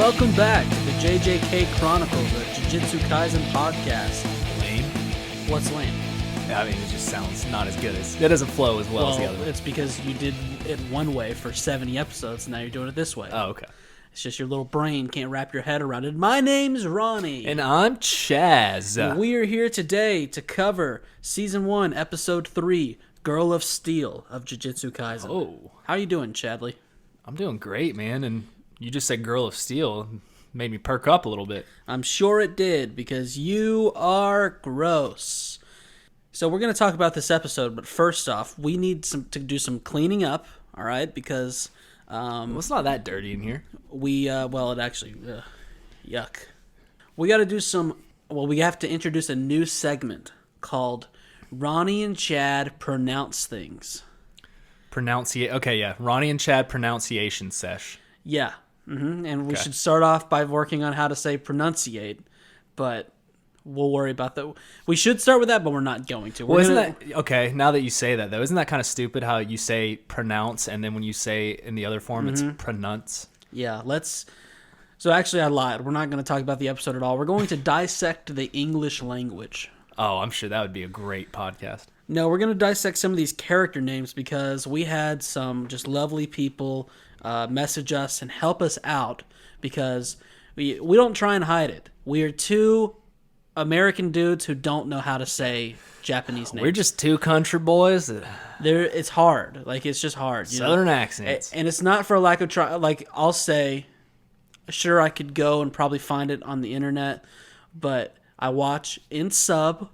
Welcome back to the JJK Chronicles, a Jujutsu Kaisen podcast. Lame? What's lame? I mean, it just sounds not as good as... It doesn't flow as well as the other one. It's because you did it one way for 70 episodes, and now you're doing it this way. Oh, okay. It's just your little brain can't wrap your head around it. My name's Ronny. And I'm Chaz. And we are here today to cover Season 1, Episode 3, Girl of Steel of Jujutsu Kaisen. Oh. How you doing, Chadley? I'm doing great, man. And you just said Girl of Steel. Made me perk up a little bit. I'm sure it did, because you are gross. So we're going to talk about this episode, but first off, we need to do some cleaning up, all right? Because... well, it's not that dirty in here. Yuck. We got to do we have to introduce a new segment called Ronny and Chad Pronounce Things. Okay, yeah. Ronny and Chad pronunciation sesh. Yeah. Mm-hmm. And we should start off by working on how to say pronunciate, but we'll worry about that. We should start with that, but we're not going to. Okay, now that you say that, though, isn't that kind of stupid how you say pronounce, and then when you say in the other form, it's pronounce? Yeah, So actually, I lied. We're not going to talk about the episode at all. We're going to dissect the English language. Oh, I'm sure that would be a great podcast. No, we're going to dissect some of these character names because we had some just lovely people message us and help us out because we don't try and hide it. We are two American dudes who don't know how to say Japanese names. We're just two country boys. It's hard. Like, it's just hard. Southern accents. And it's not for a lack of try. Like, I'll say, sure, I could go and probably find it on the internet, but I watch in sub.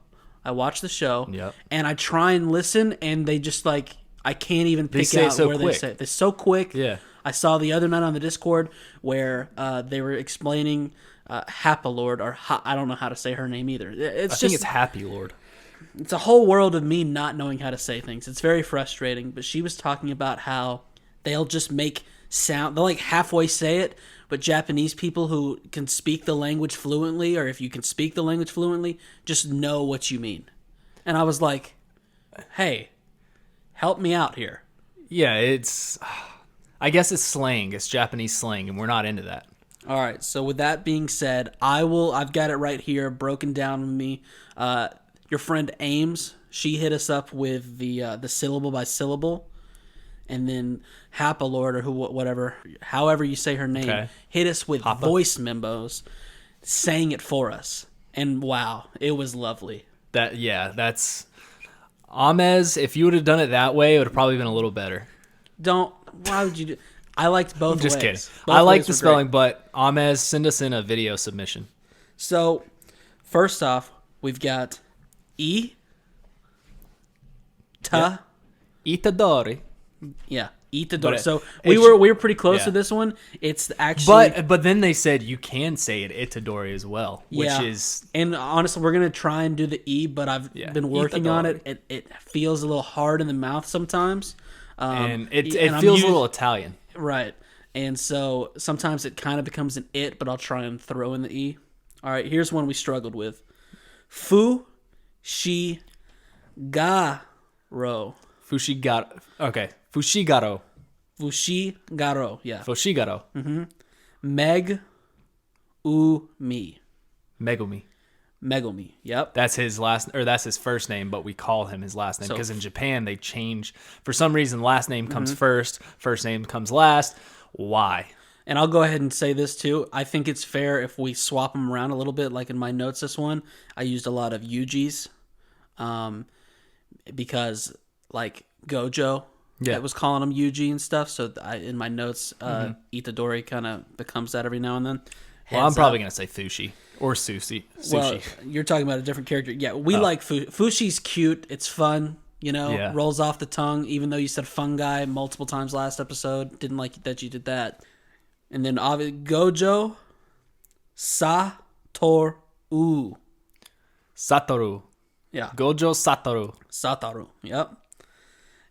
I watch the show, and I try and listen, and they just, like, I can't even pick out where they say it. They're so quick. Yeah. I saw the other night on the Discord where they were explaining Happalord, or I don't know how to say her name either. I think it's Happy Lord. It's a whole world of me not knowing how to say things. It's very frustrating, but she was talking about how they'll just make sound. They'll, like, halfway say it, but Japanese people who can speak the language fluently, or if you can speak the language fluently, just know what you mean. And I was like, hey, help me out here. Yeah, I guess it's slang. It's Japanese slang, and we're not into that. All right, so with that being said, I've got it right here, broken down with me. Your friend Ames, she hit us up with the syllable by syllable. And then Happalord, or whatever, however you say her name, hit us with voice memos, saying it for us. And wow, it was lovely. That's Amez. If you would have done it that way, it would have probably been a little better. Why would you do? I liked both ways. Just kidding. Both I like the spelling, great. but Amez, send us in a video submission. So, first off, we've got Itadori. Yeah, Itadori. So we were pretty close to this one. It's actually, but then they said you can say it Itadori as well, which is. And honestly, we're gonna try and do the E, but I've been working on it. It feels a little hard in the mouth sometimes, and it feels a little Italian, right? And so sometimes it kind of becomes an it, but I'll try and throw in the E. All right, here's one we struggled with: Fushigaro. Fushigaro. Okay. Fushigaro. Yeah. Fushigaro. Mm-hmm. Megumi. Yep. That's his first name, but we call him his last name because in Japan they change for some reason. Last name comes first name comes last. Why? And I'll go ahead and say this too. I think it's fair if we swap them around a little bit. Like in my notes, this one I used a lot of Yujis, because like Gojo. Yeah, I was calling him Yuji and stuff. So in my notes, Itadori kind of becomes that every now and then. Well, I'm probably going to say Fushi or Sushi. Well, you're talking about a different character. Yeah, we like Fushi's cute. It's fun, rolls off the tongue, even though you said fungi multiple times last episode. Didn't like that you did that. And then Gojo Satoru. Yeah. Gojo Satoru. Yep.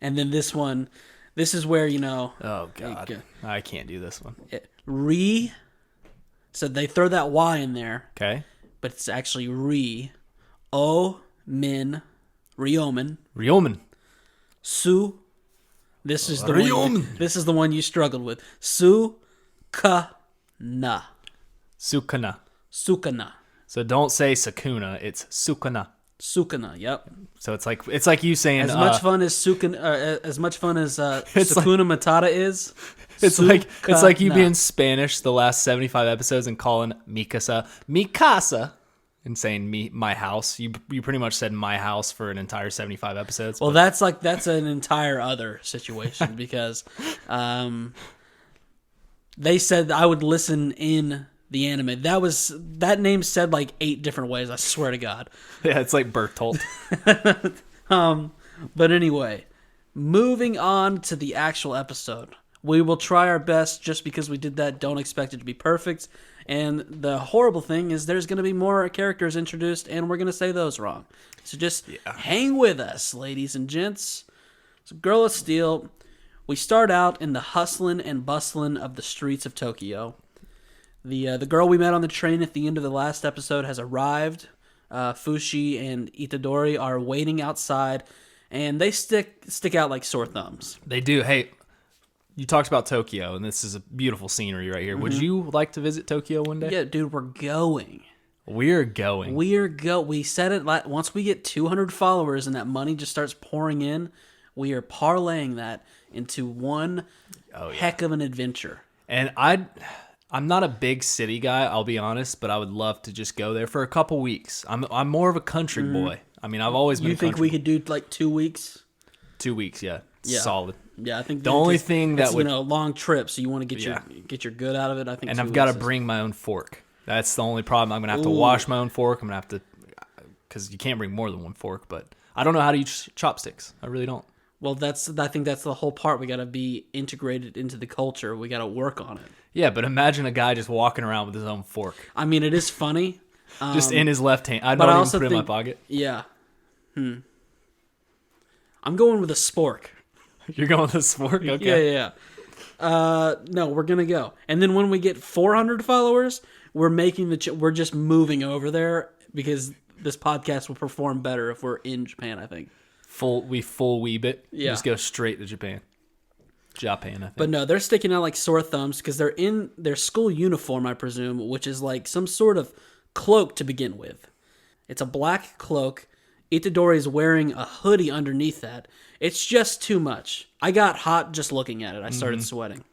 And then this one, this is where, oh, God. I can't do this one. So they throw that Y in there. Okay. But it's actually Ryomen. Su. This is the one you struggled with. Su-ka-na. Sukuna. Sukuna. So don't say Sakuna. It's Sukuna. Sukuna. Yep. So it's like you saying as much fun as Sakuna Matata is. It's like you being Spanish the last 75 episodes and calling Mikasa and saying my house. You pretty much said my house for an entire 75 episodes. Well, that's an entire other situation because they said I would listen in the anime. That name said like 8 different ways, I swear to God. Yeah, it's like Bertolt. But anyway, moving on to the actual episode. We will try our best. Just because we did that, don't expect it to be perfect. And the horrible thing is there's going to be more characters introduced, and we're going to say those wrong. So just hang with us, ladies and gents. So Girl of Steel, we start out in the hustling and bustling of the streets of Tokyo. The girl we met on the train at the end of the last episode has arrived. Fushi and Itadori are waiting outside, and they stick out like sore thumbs. They do. Hey, you talked about Tokyo, and this is a beautiful scenery right here. Mm-hmm. Would you like to visit Tokyo one day? Yeah, dude, we're going. We're going. We said it once we get 200 followers and that money just starts pouring in, we are parlaying that into one heck of an adventure. And I'm not a big city guy, I'll be honest, but I would love to just go there for a couple weeks. I'm more of a country boy. I mean, I've always been. You think we could do like 2 weeks? 2 weeks, yeah. Solid. Yeah, I think the only thing that would long trip, so you want to get your good out of it. I think, and I've got to bring my own fork. That's the only problem. I'm gonna have to wash my own fork. I'm gonna have to, because you can't bring more than one fork. But I don't know how to use chopsticks. I really don't. Well, I think that's the whole part. We got to be integrated into the culture. We got to work on it. Yeah, but imagine a guy just walking around with his own fork. I mean, it is funny. Just in his left hand. I don't even put it in my pocket. Yeah. I'm going with a spork. You're going with a spork? Okay. Yeah. No, we're gonna go, and then when we get 400 followers, we're just moving over there because this podcast will perform better if we're in Japan. I think full weeb it. Yeah, just go straight to Japan, I think. But no, they're sticking out like sore thumbs because they're in their school uniform, I presume, which is like some sort of cloak to begin with. It's a black cloak. Itadori is wearing a hoodie underneath that. It's just too much. I got hot just looking at it. I started sweating.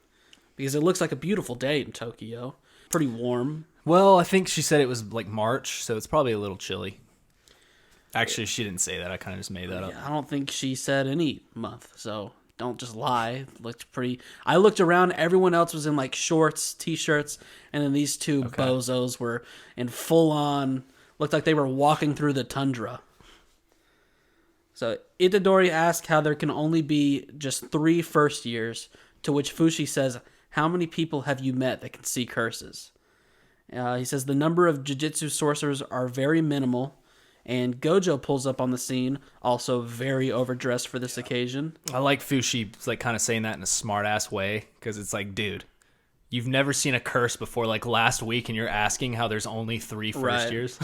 Because it looks like a beautiful day in Tokyo. Pretty warm. Well, I think she said it was like March, so it's probably a little chilly. Actually, she didn't say that. I kind of just made that up. I don't think she said any month, so don't just lie. It looked pretty... I looked around. Everyone else was in like shorts, t-shirts, and then these two bozos were in full-on... Looked like they were walking through the tundra. So Itadori asks how there can only be just 3 first years, to which Fushi says, how many people have you met that can see curses? He says the number of Jujutsu sorcerers are very minimal, and Gojo pulls up on the scene, also very overdressed for this occasion. I like Fushi like kind of saying that in a smart-ass way, because it's like, dude, you've never seen a curse before like last week, and you're asking how there's only 3 first years?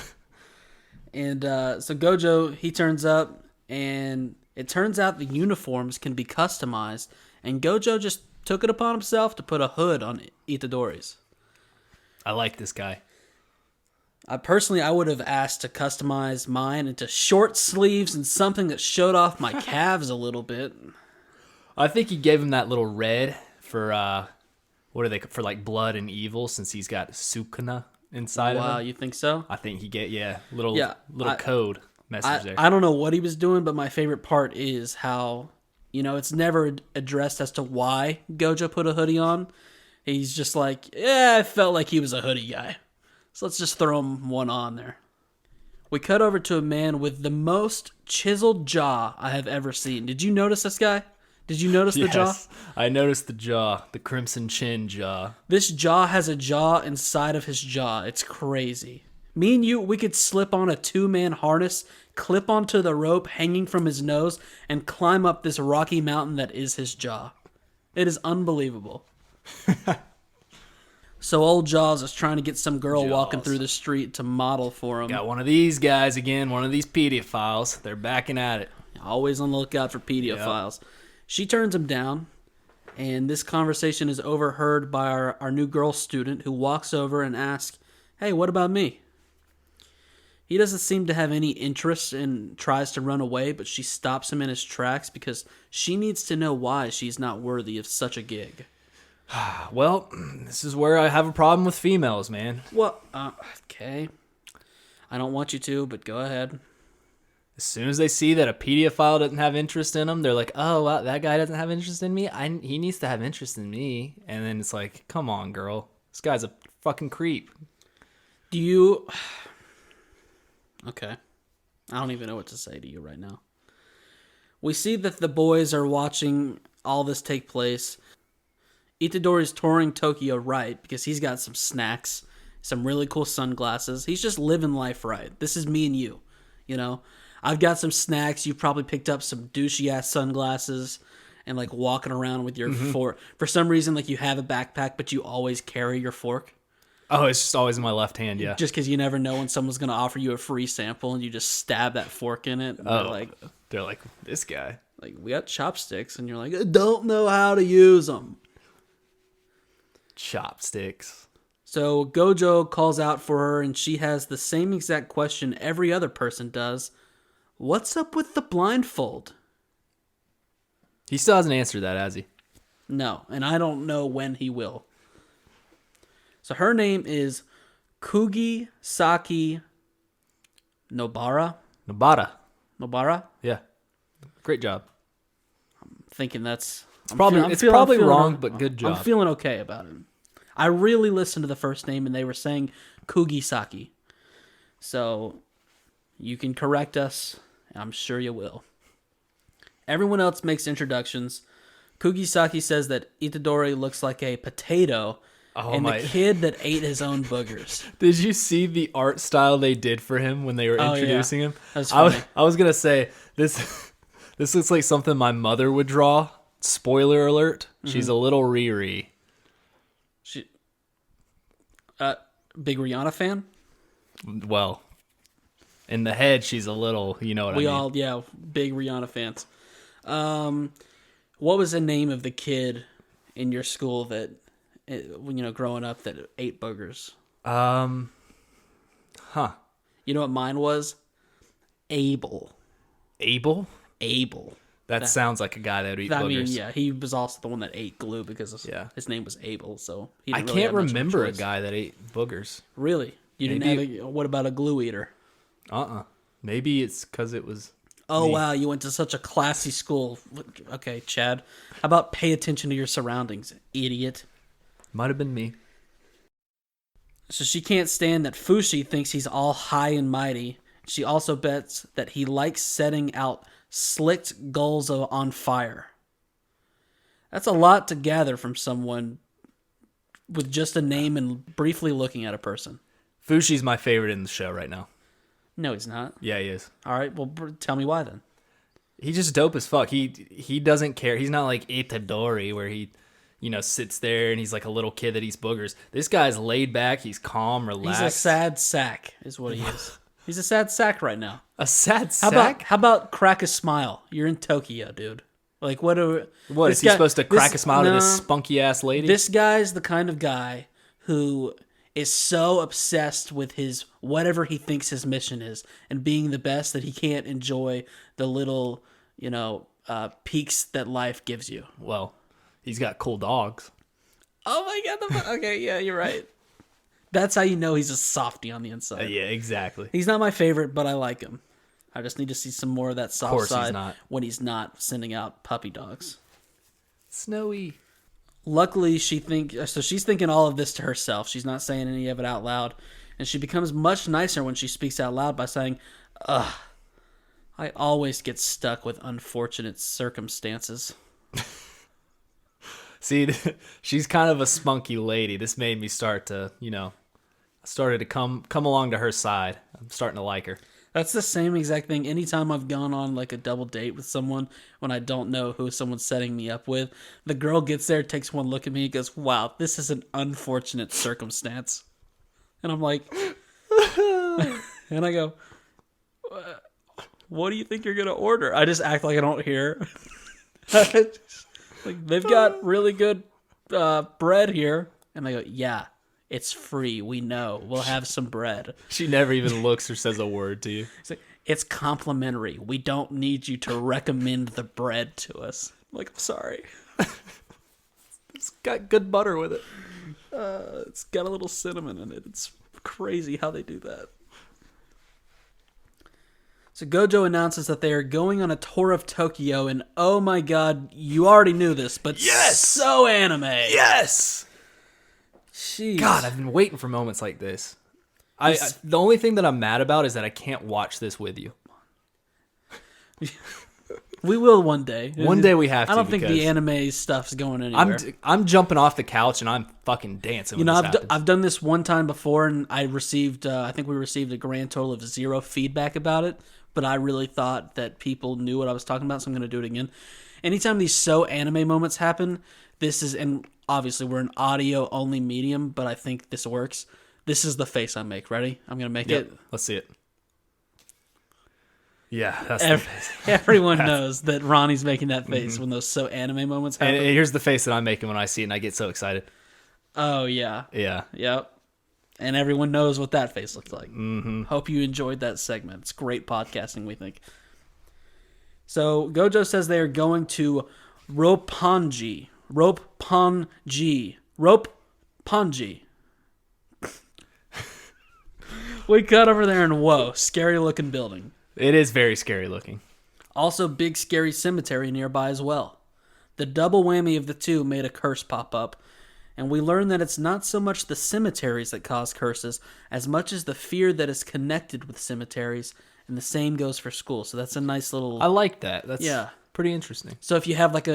And so Gojo, he turns up, and it turns out the uniforms can be customized, and Gojo just took it upon himself to put a hood on Itadori's. I like this guy. I would have asked to customize mine into short sleeves and something that showed off my calves a little bit. I think he gave him that little red for, what are they, for like blood and evil, since he's got Sukuna inside of him. Wow, you think so? I think he little code message there. I don't know what he was doing, but my favorite part is how, it's never addressed as to why Gojo put a hoodie on. He's just like, I felt like he was a hoodie guy. So let's just throw him one on there. We cut over to a man with the most chiseled jaw I have ever seen. Did you notice this guy? Did you notice the jaw? I noticed the jaw, the crimson chin jaw. This jaw has a jaw inside of his jaw. It's crazy. Me and you, we could slip on a 2-man harness, clip onto the rope hanging from his nose, and climb up this rocky mountain that is his jaw. It is unbelievable. So old Jaws is trying to get some girl walking through the street to model for him. Got one of these guys again, one of these pedophiles. They're backing at it. Always on the lookout for pedophiles. Yep. She turns him down, and this conversation is overheard by our new girl student, who walks over and asks hey, what about me? He doesn't seem to have any interest and tries to run away, but she stops him in his tracks because she needs to know why she's not worthy of such a gig. Well, this is where I have a problem with females, man. Well, okay. I don't want you to, but go ahead. As soon as they see that a pedophile doesn't have interest in them, they're like, oh, well, that guy doesn't have interest in me? He needs to have interest in me. And then it's like, come on, girl. This guy's a fucking creep. Do you... Okay. I don't even know what to say to you right now. We see that the boys are watching all this take place. Itadori's touring Tokyo right because he's got some snacks, some really cool sunglasses. He's just living life right. This is me and you, you know? I've got some snacks. You've probably picked up some douchey-ass sunglasses and, like, walking around with your fork. For some reason, like, you have a backpack, but you always carry your fork. Oh, it's just always in my left hand, yeah. Just because you never know when someone's going to offer you a free sample and you just stab that fork in it. And they're like, this guy. Like, we got chopsticks, and you're like, I don't know how to use them. Chopsticks. So Gojo calls out for her, and she has the same exact question every other person does. What's up with the blindfold? He still hasn't answered that, has he? No, and I don't know when he will. So her name is Kugisaki Nobara. Nobara? Yeah. Great job. I'm thinking that's... It's probably wrong, but good job. I'm feeling okay about it. I really listened to the first name, and they were saying Kugisaki. So you can correct us. I'm sure you will. Everyone else makes introductions. Kugisaki says that Itadori looks like a potato and the kid that ate his own boogers. Did you see the art style they did for him when they were introducing him? That's funny. I was going to say, this looks like something my mother would draw. Spoiler alert, she's a little Riri. Big Rihanna fan? Well, in the head, she's a little, you know what I mean. We all, big Rihanna fans. What was the name of the kid in your school that, growing up that ate boogers? Huh. You know what mine was? Abel. Abel? Abel. That sounds like a guy that would eat boogers. I mean, yeah, he was also the one that ate glue because his name was Abel. So he I can't remember a guy that ate boogers. Really? You didn't have what about a glue eater? Maybe it's because it was. Oh, me. Wow. You went to such a classy school. Okay, Chad. How about pay attention to your surroundings, idiot? Might have been me. So she can't stand that Fushi thinks he's all high and mighty. She also bets that he likes setting out slicked goals on fire. That's a lot to gather from someone with just a name and briefly looking at a person. Fushi's my favorite in the show right now. No, he's not. Yeah, he is. All right, well, tell me why then. He's just dope as fuck. He doesn't care. He's not like Itadori where he, sits there and he's like a little kid that eats boogers. This guy's laid back. He's calm, relaxed. He's a sad sack is what he is. He's a sad sack right now. A sad sack? How about crack a smile? You're in Tokyo, dude. Like, what is he supposed to crack a smile to this spunky ass lady? This guy's the kind of guy who is so obsessed with his whatever he thinks his mission is and being the best that he can't enjoy the little, peaks that life gives you. Well, he's got cool dogs. Oh my god! Okay, yeah, you're right. That's how you know he's a softie on the inside. Yeah, exactly. He's not my favorite, but I like him. I just need to see some more of that soft side when he's not sending out puppy dogs. Snowy. Luckily, she's thinking all of this to herself. She's not saying any of it out loud. And she becomes much nicer when she speaks out loud by saying, ugh, I always get stuck with unfortunate circumstances. See, she's kind of a spunky lady. This made me start to, started to come along to her side. I'm starting to like her. That's the same exact thing. Anytime I've gone on like a double date with someone when I don't know who someone's setting me up with, the girl gets there, takes one look at me, and goes, wow, this is an unfortunate circumstance. And I'm like, and I go, what do you think you're going to order? I just act like I don't hear. Like, they've got really good bread here. And I go, yeah, It's free. We know. We'll have some bread. She never even looks or says a word to you. It's complimentary. We don't need you to recommend the bread to us. I'm like, I'm sorry. It's got good butter with it. It's got a little cinnamon in it. It's crazy how they do that. So Gojo announces that they are going on a tour of Tokyo, and oh my god, you already knew this, but so anime. Yes! Jeez. God, I've been waiting for moments like this. The only thing that I'm mad about is that I can't watch this with you. We will one day. One day we have to. I don't think the anime stuff's going anywhere. I'm jumping off the couch and I'm fucking dancing. You know, I've done this one time before, and I received, I think we received a grand total of 0 feedback about it. But I really thought that people knew what I was talking about, so I'm going to do it again. Anytime these so anime moments happen, and obviously we're an audio only medium, but I think this works. This is the face I make. Ready? I'm going to make it. Let's see it. Yeah, that's the face. Everyone knows that Ronnie's making that face when those so anime moments happen. And here's the face that I'm making when I see it and I get so excited. Oh, yeah. Yeah. Yep. And everyone knows what that face looks like. Mm-hmm. Hope you enjoyed that segment. It's great podcasting, we think. So, Gojo says they are going to Roppongi. We cut over there and whoa, scary looking building. It is very scary looking. Also, big scary cemetery nearby as well. The double whammy of the two made a curse pop up. And we learn that it's not so much the cemeteries that cause curses as much as the fear that is connected with cemeteries, and the same goes for school. So that's a nice little... I like that. That's pretty interesting. So if you have like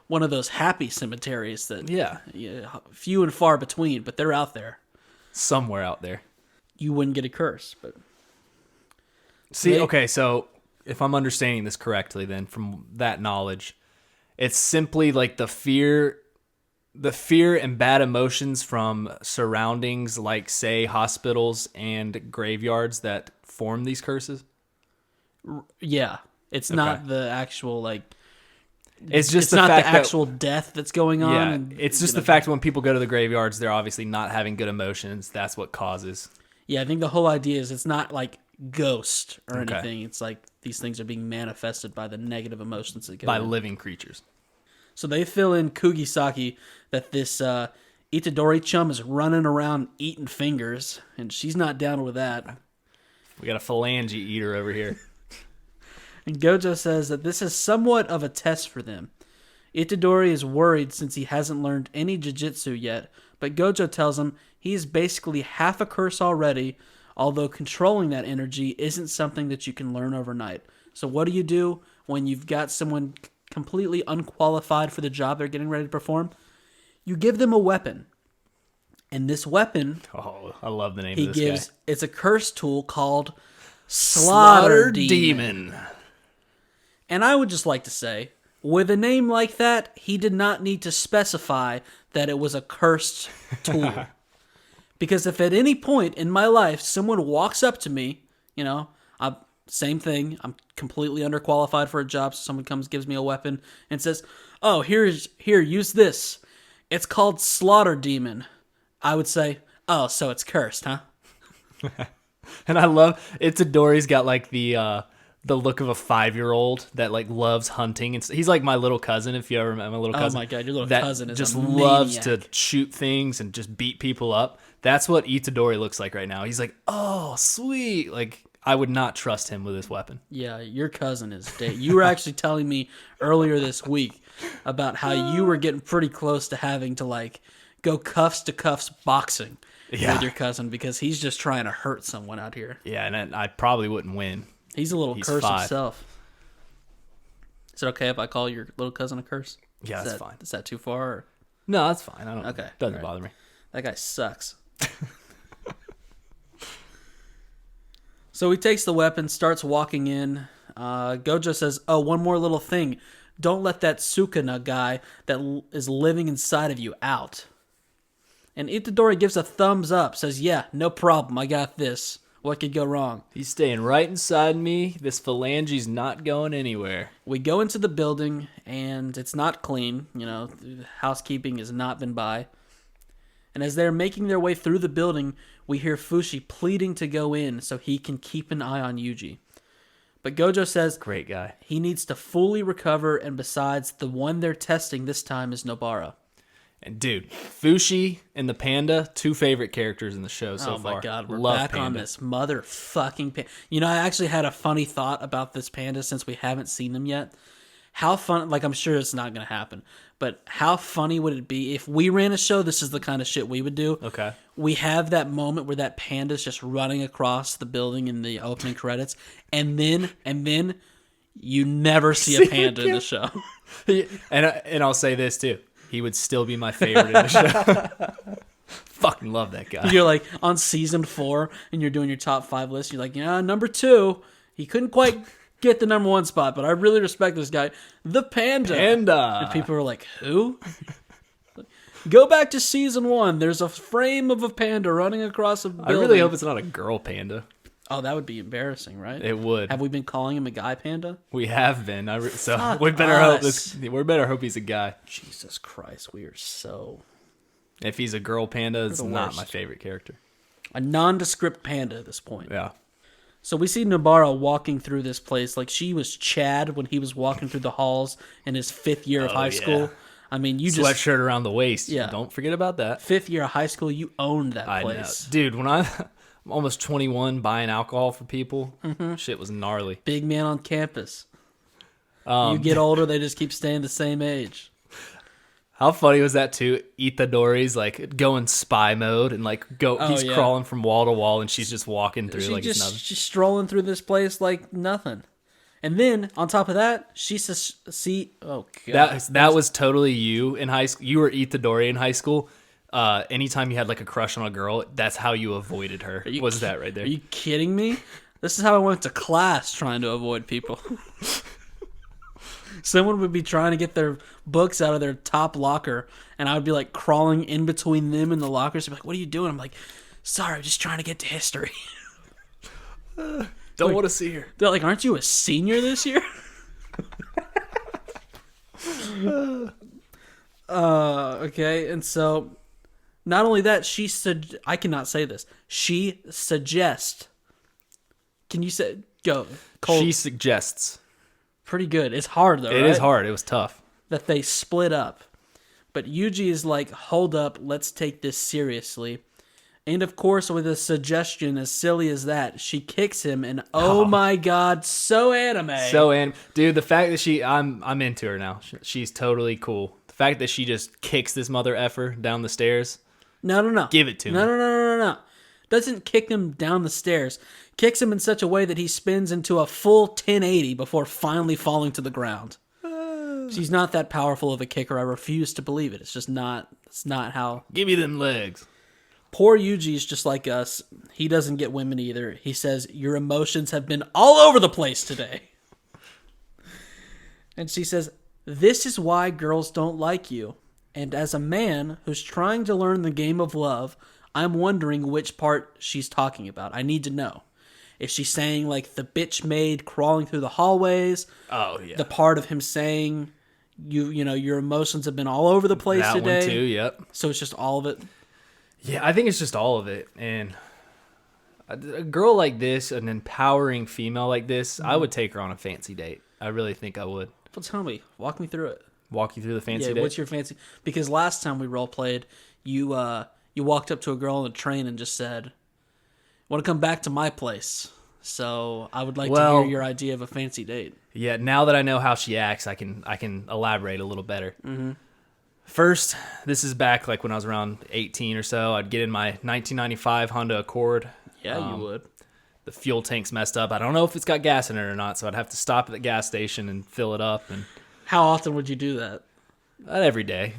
one of those happy cemeteries that few and far between, but they're out there. Somewhere out there. You wouldn't get a curse, but... Okay, so if I'm understanding this correctly then, from that knowledge, it's simply like the fear and bad emotions from surroundings like, say, hospitals and graveyards that form these curses? Yeah. It's not the actual, like... It's just not the actual death that's going on. Yeah, and, it's just the fact when people go to the graveyards, they're obviously not having good emotions. That's what causes. Yeah, I think the whole idea is it's not like ghost or anything. It's like these things are being manifested by the negative emotions that go by living creatures. So they fill in Kugisaki that this Itadori chum is running around eating fingers, and she's not down with that. We got a phalange eater over here. And Gojo says that this is somewhat of a test for them. Itadori is worried since he hasn't learned any Jujutsu yet, but Gojo tells him he is basically half a curse already, although controlling that energy isn't something that you can learn overnight. So what do you do when you've got someone completely unqualified for the job they're getting ready to perform? You give them a weapon. And this weapon... Oh, I love the name of this guy. It's a curse tool called Slaughter Demon. And I would just like to say, with a name like that, he did not need to specify that it was a cursed tool. Because if at any point in my life someone walks up to me, same thing, I'm completely underqualified for a job, so someone comes, gives me a weapon, and says, oh, here, use this. It's called Slaughter Demon. I would say, oh, so it's cursed, huh? And I love, Itadori's got like the look of a 5-year-old that like loves hunting. And he's like my little cousin, if you ever met my little cousin. Oh my god, your little that cousin is just a loves maniac. to shoot things and just beat people up. That's what Itadori looks like right now. He's like, oh, sweet. Like, I would not trust him with this weapon. Yeah, your cousin is... You were actually telling me earlier this week about how you were getting pretty close to having to like go cuffs to cuffs boxing with your cousin because he's just trying to hurt someone out here. Yeah, and I probably wouldn't win. He's a little curse 5. himself. Is it okay if I call your little cousin a curse? Yeah, that's fine. Is that too far? Or? No, that's fine. I don't. Okay, doesn't bother me. That guy sucks. So he takes the weapon, starts walking in. Gojo says, oh, one more little thing. Don't let that Sukuna guy that is living inside of you out. And Itadori gives a thumbs up, says, yeah, no problem, I got this. What could go wrong? He's staying right inside me. This phalange's not going anywhere. We go into the building, and it's not clean. Housekeeping has not been by. And as they're making their way through the building, we hear Fushi pleading to go in so he can keep an eye on Yuji. But Gojo says Great guy. he needs to fully recover, and besides, the one they're testing this time is Nobara. And dude, Fushi and the panda, 2 favorite characters in the show so far. Oh my god, we're Love back panda. on this motherfucking panda. You know, I actually had a funny thought about this panda since we haven't seen them yet. How fun, like I'm sure it's not going to happen, but how funny would it be if we ran a show, this is the kind of shit we would do. Okay. We have that moment where that panda's just running across the building in the opening credits, and then you never see a panda in the show. And I'll say this too. He would still be my favorite in the show. Fucking love that guy. You're like on season 4 and you're doing your top 5 list. You're like, yeah, number 2, he couldn't quite get the number 1 spot, but I really respect this guy, the panda. Panda. And people are like, who? Go back to season 1. There's a frame of a panda running across a building. I really hope it's not a girl panda. Oh, that would be embarrassing, right? It would. Have we been calling him a guy panda? We have been. So Fuck we better us. hope he's a guy. Jesus Christ, we are so... If he's a girl panda, it's the not worst. my favorite character. A nondescript panda at this point. Yeah. So we see Nobara walking through this place like she was Chad when he was walking through the halls in his 5th year of high school. I mean, you just... Sweatshirt around the waist. Yeah. Don't forget about that. 5th year of high school, you owned that I know. place. Dude, when I'm almost 21 buying alcohol for people, shit was gnarly. Big man on campus. You get older, they just keep staying the same age. How funny was that too? Itadori's like going spy mode and like he's crawling from wall to wall and she's just walking through like it's nothing. She's strolling through this place like nothing. And then on top of that, she says, "See, oh god, That was totally you in high school. You were Itadori in high school. Anytime you had like a crush on a girl, that's how you avoided her. Was that right there? Are you kidding me? This is how I went to class trying to avoid people." Someone would be trying to get their books out of their top locker, and I would be like crawling in between them and the lockers. They'd be like, "What are you doing?" I'm like, "Sorry, I'm just trying to get to history." Don't want to see her. They're like, "Aren't you a senior this year?" Okay, and so not only that, I cannot say this. She suggests. Can you say go? Cole, She suggests. pretty good. It's hard though. It is hard. It was tough. That they split up. But Yuji is like, hold up, let's take this seriously. And of course, with a suggestion as silly as that, she kicks him, and oh my god, so anime. Dude, the fact that I'm into her now. She's totally cool. The fact that she just kicks this mother effer down the stairs. No. Give it to me. No. Doesn't kick him down the stairs. Kicks him in such a way that he spins into a full 1080 before finally falling to the ground. She's not that powerful of a kicker. I refuse to believe it. It's not how... Give me them legs. Poor Yuji's just like us. He doesn't get women either. He says, your emotions have been all over the place today. And she says, this is why girls don't like you. And as a man who's trying to learn the game of love, I'm wondering which part she's talking about. I need to know. If she's saying like the bitch maid crawling through the hallways. Oh, yeah. The part of him saying, you know, your emotions have been all over the place that today. One too, yep. So it's just all of it. Yeah, I think it's just all of it. And a girl like this, an empowering female like this, I would take her on a fancy date. I really think I would. Well, tell me. Walk me through it. Walk you through the fancy date? What's your fancy... Because last time we role-played, you walked up to a girl on the train and just said, want to come back to my place. So I would like to hear your idea of a fancy date. Yeah, now that I know how she acts, I can elaborate a little better. Mm-hmm. First, this is back like when I was around 18 or so. I'd get in my 1995 Honda Accord. Yeah, you would. The fuel tank's messed up. I don't know if it's got gas in it or not, so I'd have to stop at the gas station and fill it up. And how often would you do that? About every day,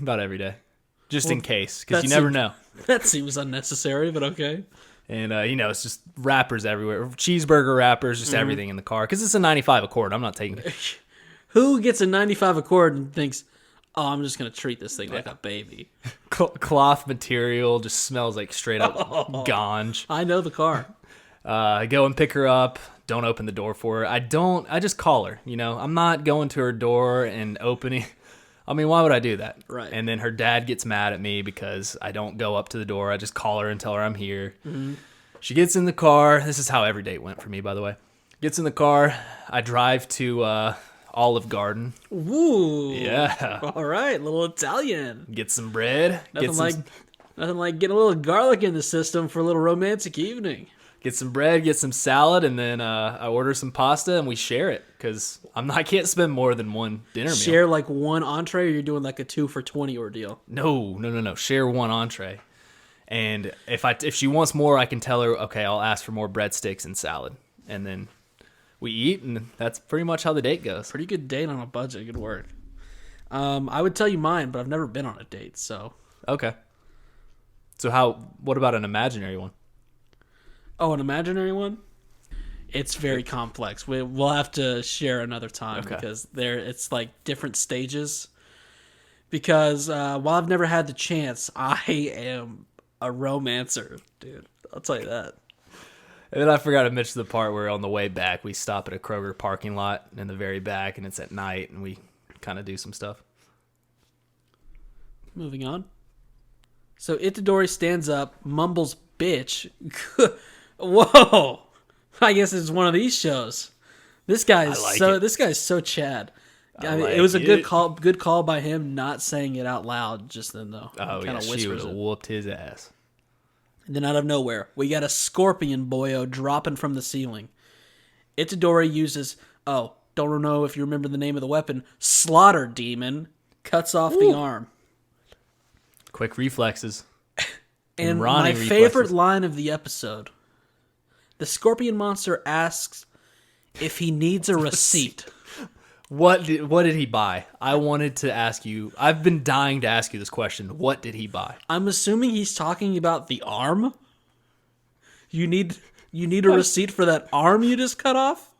just in case, because you never know. That seems unnecessary, but okay. And, it's just wrappers everywhere. Cheeseburger wrappers, just everything in the car. Because it's a 95 Accord. I'm not taking it. Who gets a 95 Accord and thinks, oh, I'm just going to treat this thing like a baby? Cloth material just smells like straight up ganj. I know the car. I go and pick her up. Don't open the door for her. I just call her. I'm not going to her door and opening. I mean, why would I do that? Right. And then her dad gets mad at me because I don't go up to the door. I just call her and tell her I'm here. Mm-hmm. She gets in the car. This is how every date went for me, by the way. Gets in the car. I drive to Olive Garden. Ooh. Yeah. All right, little Italian. Get some bread. Nothing like getting a little garlic in the system for a little romantic evening. Get some bread, get some salad, and then I order some pasta and we share it because I can't spend more than one dinner meal. Share like one entree, or you're doing like a 2 for $20 ordeal? No. Share one entree. And if she wants more, I can tell her, okay, I'll ask for more breadsticks and salad. And then we eat, and that's pretty much how the date goes. Pretty good date on a budget. Good work. I would tell you mine, but I've never been on a date, so. Okay. So what about an imaginary one? Oh, an imaginary one? It's very complex. We'll have to share another time because it's like different stages. Because while I've never had the chance, I am a romancer, dude. I'll tell you that. And then I forgot to mention the part where on the way back, we stop at a Kroger parking lot in the very back, and it's at night, and we kind of do some stuff. Moving on. So Itadori stands up, mumbles, "Bitch." Whoa. I guess it's one of these shows. This guy is so Chad. I mean, it was a good call by him not saying it out loud just then, though. Oh, yeah, she would have whooped his ass. And then out of nowhere, we got a scorpion boyo dropping from the ceiling. Itadori uses, don't know if you remember the name of the weapon, Slaughter Demon, cuts off the arm. Quick reflexes. And my favorite line of the episode, the scorpion monster asks if he needs a receipt. What did he buy? I wanted to ask you. I've been dying to ask you this question. What did he buy? I'm assuming he's talking about the arm. You need a receipt for that arm you just cut off?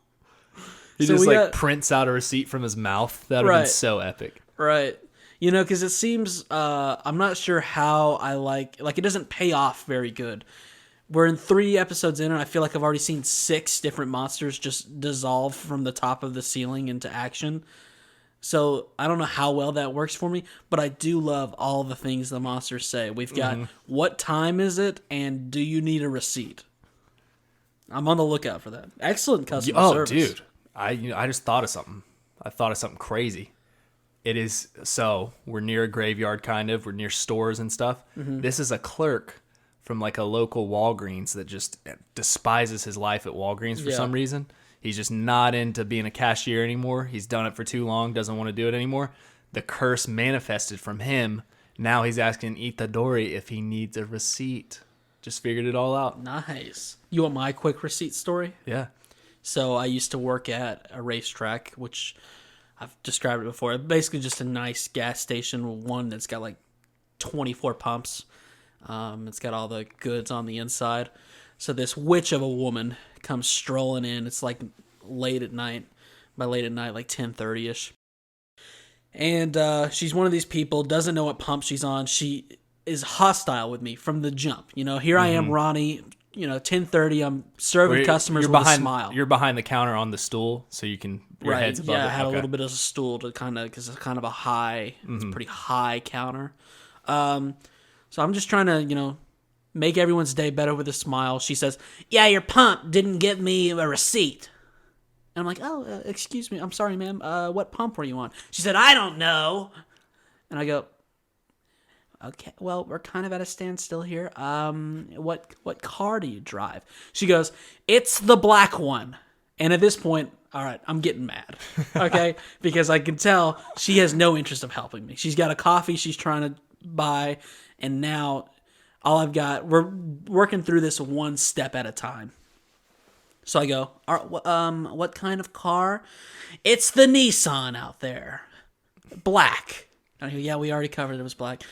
He prints out a receipt from his mouth. That would have been so epic. Right. You know, because it seems, I'm not sure how I like it doesn't pay off very good. We're in 3 episodes in, and I feel like I've already seen 6 different monsters just dissolve from the top of the ceiling into action. So I don't know how well that works for me, but I do love all the things the monsters say. We've got, what time is it, and do you need a receipt? I'm on the lookout for that. Excellent customer service. Oh, dude. I just thought of something. I thought of something crazy. It is, so we're near a graveyard, kind of. We're near stores and stuff. Mm-hmm. This is a clerk from like a local Walgreens that just despises his life at Walgreens for some reason. He's just not into being a cashier anymore. He's done it for too long, doesn't want to do it anymore. The curse manifested from him. Now he's asking Itadori if he needs a receipt. Just figured it all out. Nice. You want my quick receipt story? Yeah. So I used to work at a racetrack, which I've described it before. Basically just a nice gas station, one that's got like 24 pumps. It's got all the goods on the inside. So this witch of a woman comes strolling in. It's like late at night. By late at night, like 10:30ish. And she's one of these people, doesn't know what pump she's on. She is hostile with me from the jump. You know, here I am, Ronnie. 10:30. I'm serving customers with a smile. You're behind the counter on the stool, so you can your head's above it. I had a little bit of a stool to because it's kind of a high, it's a pretty high counter. So I'm just trying to, make everyone's day better with a smile. She says, "Yeah, your pump didn't give me a receipt." And I'm like, "Oh, excuse me. I'm sorry, ma'am. What pump were you on?" She said, "I don't know." And I go, "Okay, well, we're kind of at a standstill here. What car do you drive?" She goes, "It's the black one." And at this point, all right, I'm getting mad, okay? Because I can tell she has no interest of helping me. She's got a coffee she's trying to buy, and now all I've got, we're working through this one step at a time. So I go, what kind of car? "It's the Nissan out there. Black." And I go, "Yeah, we already covered it was black."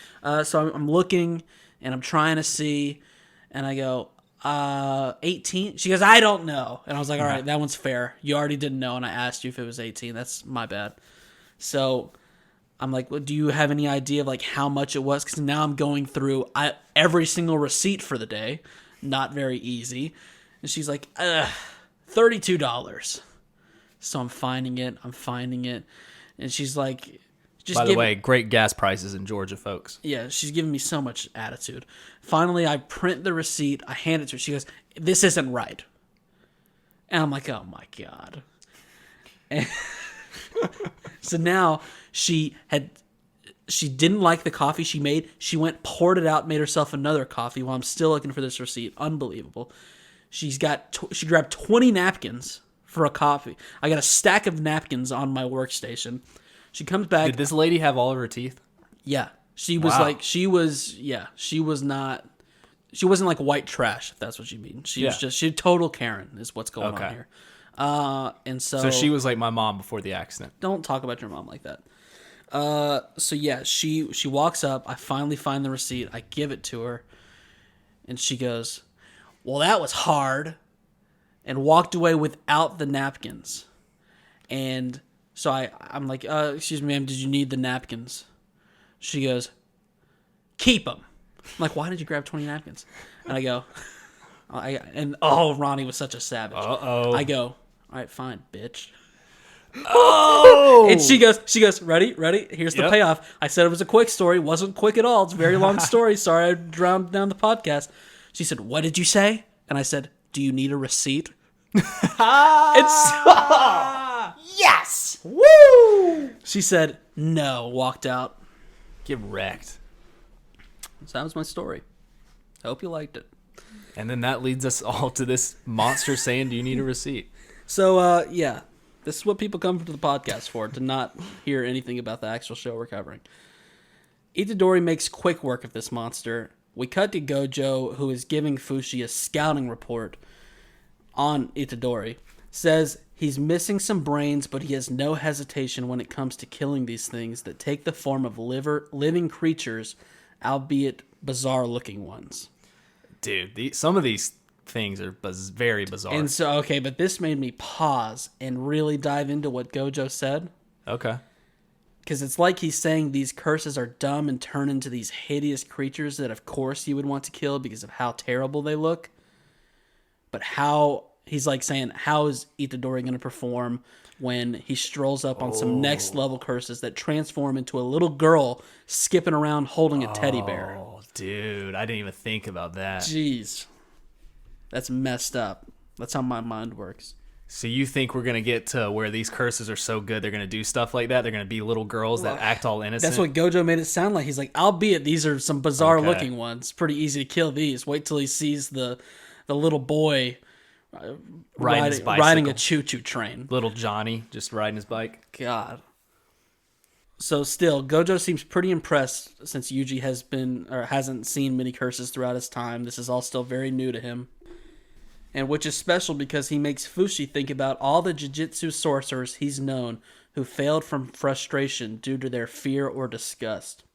So I'm looking, and I'm trying to see, and I go, 18? She goes, "I don't know." And I was like, all right, that one's fair. You already didn't know, and I asked you if it was 18. That's my bad. So I'm like, "Well, do you have any idea of like how much it was?" Because now I'm going through every single receipt for the day. Not very easy. And she's like, $32. So I'm finding it. And she's like, By the way, great gas prices in Georgia, folks. Yeah, she's giving me so much attitude. Finally, I print the receipt. I hand it to her. She goes, "This isn't right." And I'm like, "Oh my God." And so now she didn't like the coffee she made. She went, poured it out, made herself another coffee while I'm still looking for this receipt. Unbelievable. She grabbed 20 napkins for a coffee. I got a stack of napkins on my workstation. She comes back. Did this lady have all of her teeth? Yeah. She was she wasn't like white trash, if that's what you mean. She was just total Karen is what's going on here. And so she was like my mom before the accident. Don't talk about your mom like that. So yeah, she walks up. I finally find the receipt. I give it to her, and she goes, "Well, that was hard," and walked away without the napkins. And so I'm like, "Excuse me, ma'am, did you need the napkins?" She goes, "Keep them." I'm like, "Why did you grab 20 napkins?" And I go, Ronnie was such a savage. Uh-oh. I go, "All right, fine, bitch." Oh! And she goes, ready? Here's the payoff. I said it was a quick story. Wasn't quick at all. It's a very long story. Sorry I drowned down the podcast. She said, "What did you say?" And I said, "Do you need a receipt?" Yes! Woo! She said, "No," walked out. Get wrecked. So that was my story. I hope you liked it. And then that leads us all to this monster saying, "Do you need a receipt?" So, yeah. This is what people come to the podcast for, to not hear anything about the actual show we're covering. Itadori makes quick work of this monster. We cut to Gojo, who is giving Fushi a scouting report on Itadori. Says he's missing some brains, but he has no hesitation when it comes to killing these things that take the form of living creatures, albeit bizarre-looking ones. Dude, some of these things are very bizarre. And so, but this made me pause and really dive into what Gojo said. Okay. Because it's like he's saying these curses are dumb and turn into these hideous creatures that, of course, you would want to kill because of how terrible they look. But he's like saying, how is Itadori going to perform when he strolls up on some next level curses that transform into a little girl skipping around holding a teddy bear? Oh, dude, I didn't even think about that. Jeez. That's messed up. That's how my mind works. So you think we're going to get to where these curses are so good they're going to do stuff like that? They're going to be little girls that act all innocent? That's what Gojo made it sound like. He's like, albeit these are some bizarre looking ones. Pretty easy to kill these. Wait till he sees the little boy riding a choo-choo train. Little Johnny just riding his bike. God. So still, Gojo seems pretty impressed since Yuji hasn't seen many curses throughout his time. This is all still very new to him. And which is special because he makes Fushi think about all the Jujutsu sorcerers he's known who failed from frustration due to their fear or disgust.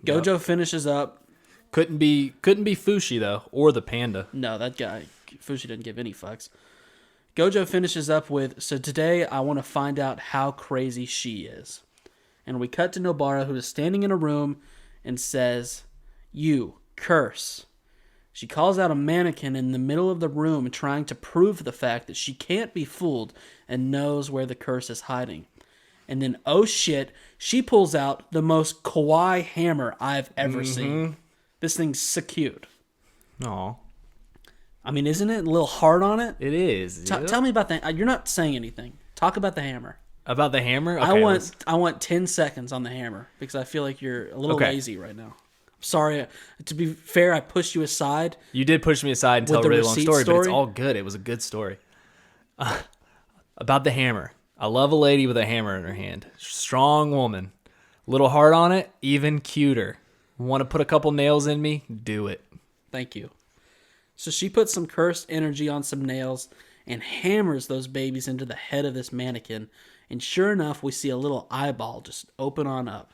Gojo finishes up. Couldn't be Fushi though, or the panda. No, that guy Fushi didn't give any fucks. Gojo finishes up with, "So today I want to find out how crazy she is." And we cut to Nobara, who is standing in a room and says, "You curse." She calls out a mannequin in the middle of the room trying to prove the fact that she can't be fooled and knows where the curse is hiding. And then, oh shit, she pulls out the most kawaii hammer I've ever seen. This thing's so cute. Aw. I mean, isn't it a little hard on it? It is. Tell me about that. You're not saying anything. Talk about the hammer. About the hammer? Okay, I want 10 seconds on the hammer because I feel like you're a little lazy right now. Sorry. To be fair, I pushed you aside. You did push me aside and tell a really long story, but it's all good. It was a good story. About the hammer. I love a lady with a hammer in her hand. Strong woman. Little hard on it, even cuter. Want to put a couple nails in me? Do it. Thank you. So she puts some cursed energy on some nails and hammers those babies into the head of this mannequin. And sure enough, we see a little eyeball just open on up.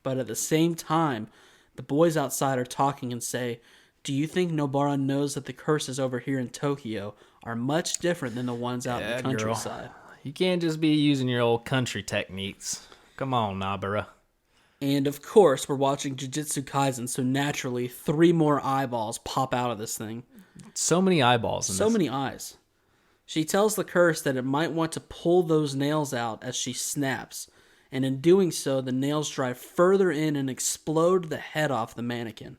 But at the same time, the boys outside are talking and say, "Do you think Nobara knows that the curses over here in Tokyo are much different than the ones out in the countryside?" Girl. You can't just be using your old country techniques. Come on, Nobara. And of course, we're watching Jujutsu Kaisen, so naturally, 3 more eyeballs pop out of this thing. So many eyeballs in this. So many eyes. She tells the curse that it might want to pull those nails out as she snaps. and in doing so, the nails drive further in and explode the head off the mannequin.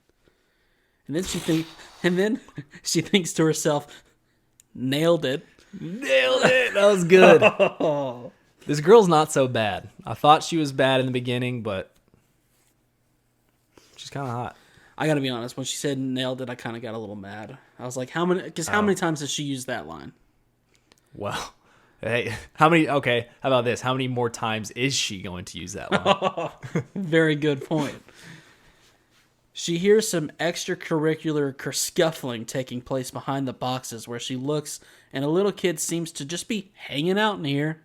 And then she thinks to herself, nailed it. Nailed it. That was good. This girl's not so bad. I thought she was bad in the beginning, but she's kind of hot. I gotta be honest, when she said nailed it, I kind of got a little mad. I was like, how many times has she used that line? Well, hey, how about this? How many more times is she going to use that line? Very good point. She hears some extracurricular kerscuffling taking place behind the boxes where she looks, and a little kid seems to just be hanging out in here.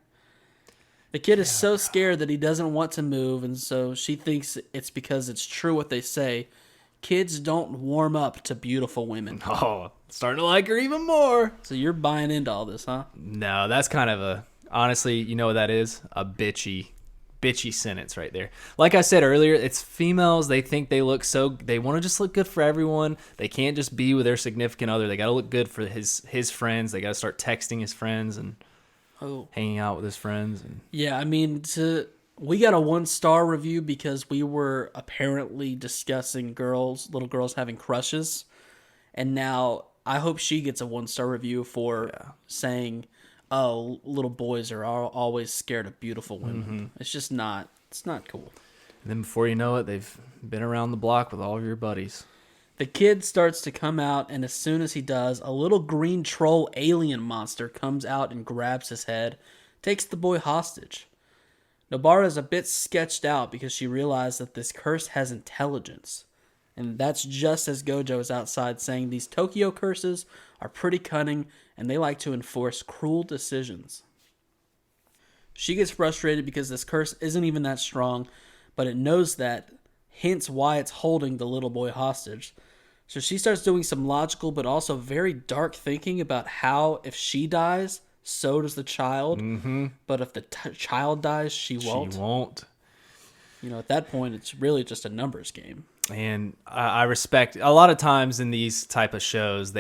The kid is so scared that he doesn't want to move, and so she thinks it's because it's true what they say. Kids don't warm up to beautiful women. Oh, starting to like her even more. So you're buying into all this, huh? No, that's kind of honestly, you know what that is? A bitchy sentence right there. Like I said earlier, it's females. They think they want to just look good for everyone. They can't just be with their significant other. They got to look good for his friends. They got to start texting his friends and hanging out with his friends. And yeah, I mean, we got a 1-star review because we were apparently discussing little girls having crushes. And now I hope she gets a 1-star review for saying, oh, little boys are always scared of beautiful women. Mm-hmm. It's not cool. And then before you know it, they've been around the block with all of your buddies. The kid starts to come out, and as soon as he does, a little green troll alien monster comes out and grabs his head, takes the boy hostage. Nobara is a bit sketched out because she realized that this curse has intelligence. And that's just as Gojo is outside saying these Tokyo curses are pretty cunning and they like to enforce cruel decisions. She gets frustrated because this curse isn't even that strong, but it knows that, hence why it's holding the little boy hostage. So she starts doing some logical but also very dark thinking about how if she dies, so does the child. Mm-hmm. But if the child dies, she won't. She won't. You know, at that point, it's really just a numbers game. And I respect a lot of times in these type of shows,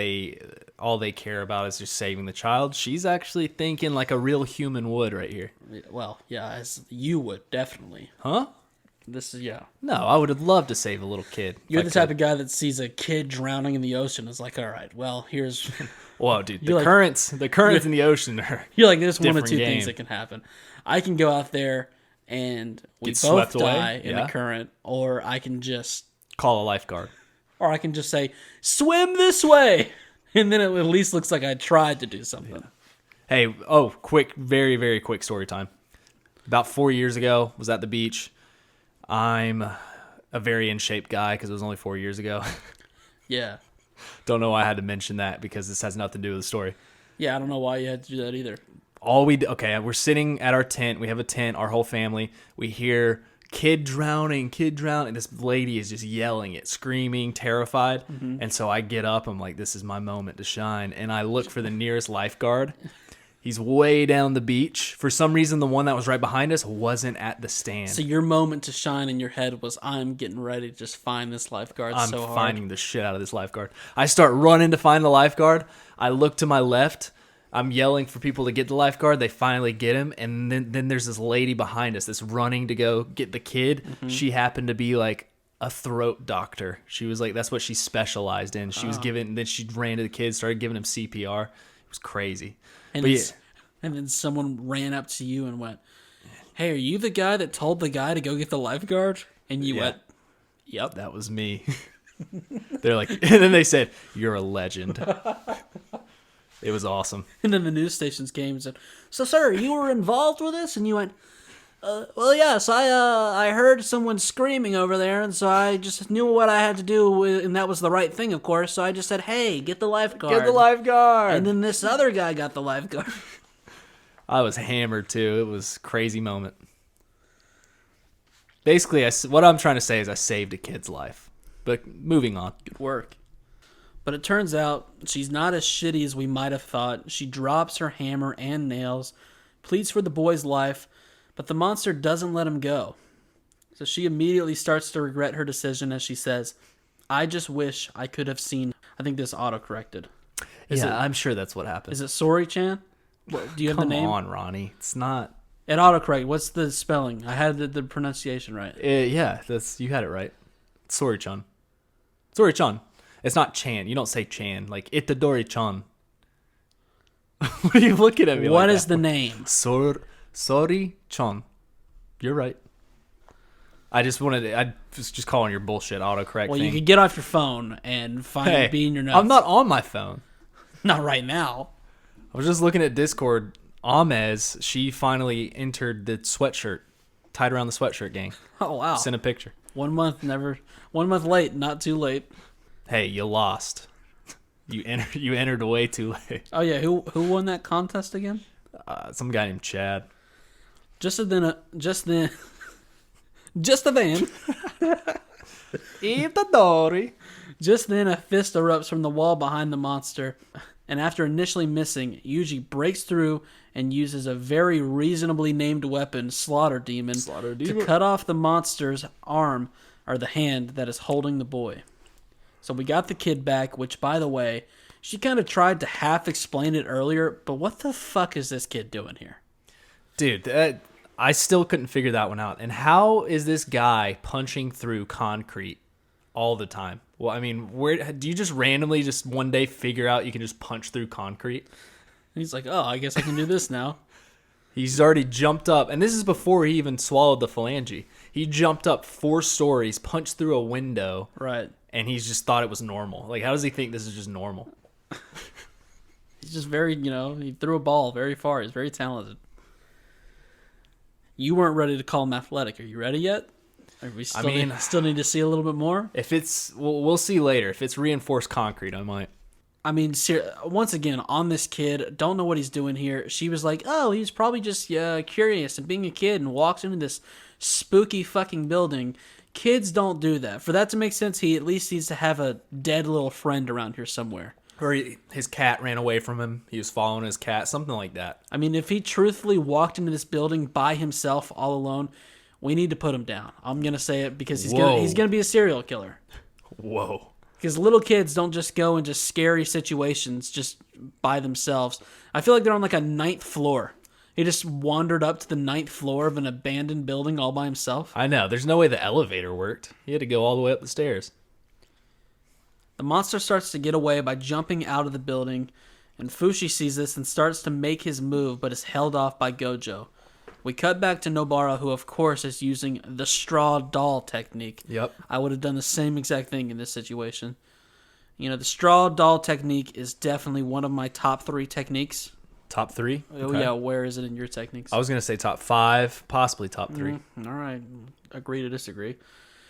all they care about is just saving the child. She's actually thinking like a real human would right here. Well, yeah, as you would, definitely. Huh? This is, yeah. No, I would have loved to save a little kid. You're the type of guy that sees a kid drowning in the ocean and is like, all right, well, here's... Whoa, dude, the currents in the ocean are You're like, there's one of two game. things that can happen. I can go out there and we Get both swept away? die in the current, or I can just... Call a lifeguard. Or I can just say, swim this way! And then it at least looks like I tried to do something. Yeah. Hey, quick, very, very quick story time. About 4 years ago, was at the beach. I'm a very in-shape guy because it was only 4 years ago. Yeah. Don't know why I had to mention that because this has nothing to do with the story. Yeah, I don't know why you had to do that either. We're sitting at our tent. We have a tent, our whole family. We hear kid drowning. And this lady is just yelling it, screaming, terrified. Mm-hmm. And so I get up. I'm like, this is my moment to shine. And I look for the nearest lifeguard. He's way down the beach. For some reason, the one that was right behind us wasn't at the stand. So your moment to shine in your head was, I'm getting ready to just find this lifeguard so hard. I'm finding the shit out of this lifeguard. I start running to find the lifeguard. I look to my left. I'm yelling for people to get the lifeguard. They finally get him. And then there's this lady behind us that's running to go get the kid. Mm-hmm. She happened to be like a throat doctor. She was like, that's what she specialized in. She was giving, then she ran to the kid, started giving him CPR. It was crazy. And, and then someone ran up to you and went, hey, are you the guy that told the guy to go get the lifeguard? And you went, yep. That was me. They're like, and then they said, you're a legend. It was awesome. And then the news stations came and said, so, sir, you were involved with this? And you went, well, yes, I heard someone screaming over there, and so I just knew what I had to do, and that was the right thing, of course. So I just said, hey, get the lifeguard. Get the lifeguard. And then this other guy got the lifeguard. I was hammered, too. It was a crazy moment. Basically, what I'm trying to say is I saved a kid's life. But moving on. Good work. But it turns out she's not as shitty as we might have thought. She drops her hammer and nails, pleads for the boy's life, but the monster doesn't let him go. So she immediately starts to regret her decision as she says, I just wish I could have seen... I think this auto-corrected. I'm sure that's what happened. Is it Sori-chan? Do you have the name? Come on, Ronnie. It's not... It autocorrect. What's the spelling? I had the pronunciation right. Yeah, you had it right. Sori-chan. Sori-chan. It's not Chan. You don't say Chan. Like Itadori-chan. What are you looking at me What like is that the name? Sori-chan. You're right. I was just calling your bullshit autocorrect Well, thing. you could get off your phone and find it be in your notes. I'm not on my phone. Not right now. I was just looking at Discord. Amez, she finally entered the sweatshirt, tied around the sweatshirt gang. Oh, wow. Sent a picture. 1 month late, not too late. Hey, you lost. You entered way too late. Oh yeah, who won that contest again? Some guy named Chad. Just then. Itadori. Just then, a fist erupts from the wall behind the monster, and after initially missing, Yuji breaks through and uses a very reasonably named weapon, Slaughter Demon, to cut off the monster's arm, or the hand that is holding the boy. So we got the kid back, which, by the way, she kind of tried to half explain it earlier, but what the fuck is this kid doing here? Dude, I still couldn't figure that one out. And how is this guy punching through concrete all the time? Well, I mean, where do you just randomly just one day figure out you can just punch through concrete? He's like, oh, I guess I can do this now. He's already jumped up, and this is before he even swallowed the phalange. He jumped up 4 stories, punched through a window, Right. and he's just thought it was normal. Like, how does he think this is just normal? He's just very, he threw a ball very far. He's very talented. You weren't ready to call him athletic. Are you ready yet? Or we still need to see a little bit more? If it's, we'll see later. If it's reinforced concrete, I might. I mean, once again, on this kid, don't know what he's doing here. She was like, oh, he's probably just curious and being a kid, and walks into this spooky fucking building. Kids don't do that. For that to make sense, he at least needs to have a dead little friend around here somewhere. Or his cat ran away from him. He was following his cat, something like that. I mean, if he truthfully walked into this building by himself, all alone, we need to put him down. I'm going to say it because he's going to be a serial killer. Whoa. Because little kids don't just go into scary situations just by themselves. I feel like they're on like a 9th floor. He just wandered up to the 9th floor of an abandoned building all by himself. I know. There's no way the elevator worked. He had to go all the way up the stairs. The monster starts to get away by jumping out of the building, and Fushi sees this and starts to make his move, but is held off by Gojo. We cut back to Nobara, who of course is using the straw doll technique. Yep. I would have done the same exact thing in this situation. The straw doll technique is definitely one of my top 3 techniques. Top 3? Oh, okay. Yeah, where is it in your techniques? I was going to say top 5, possibly top 3. All right, agree to disagree.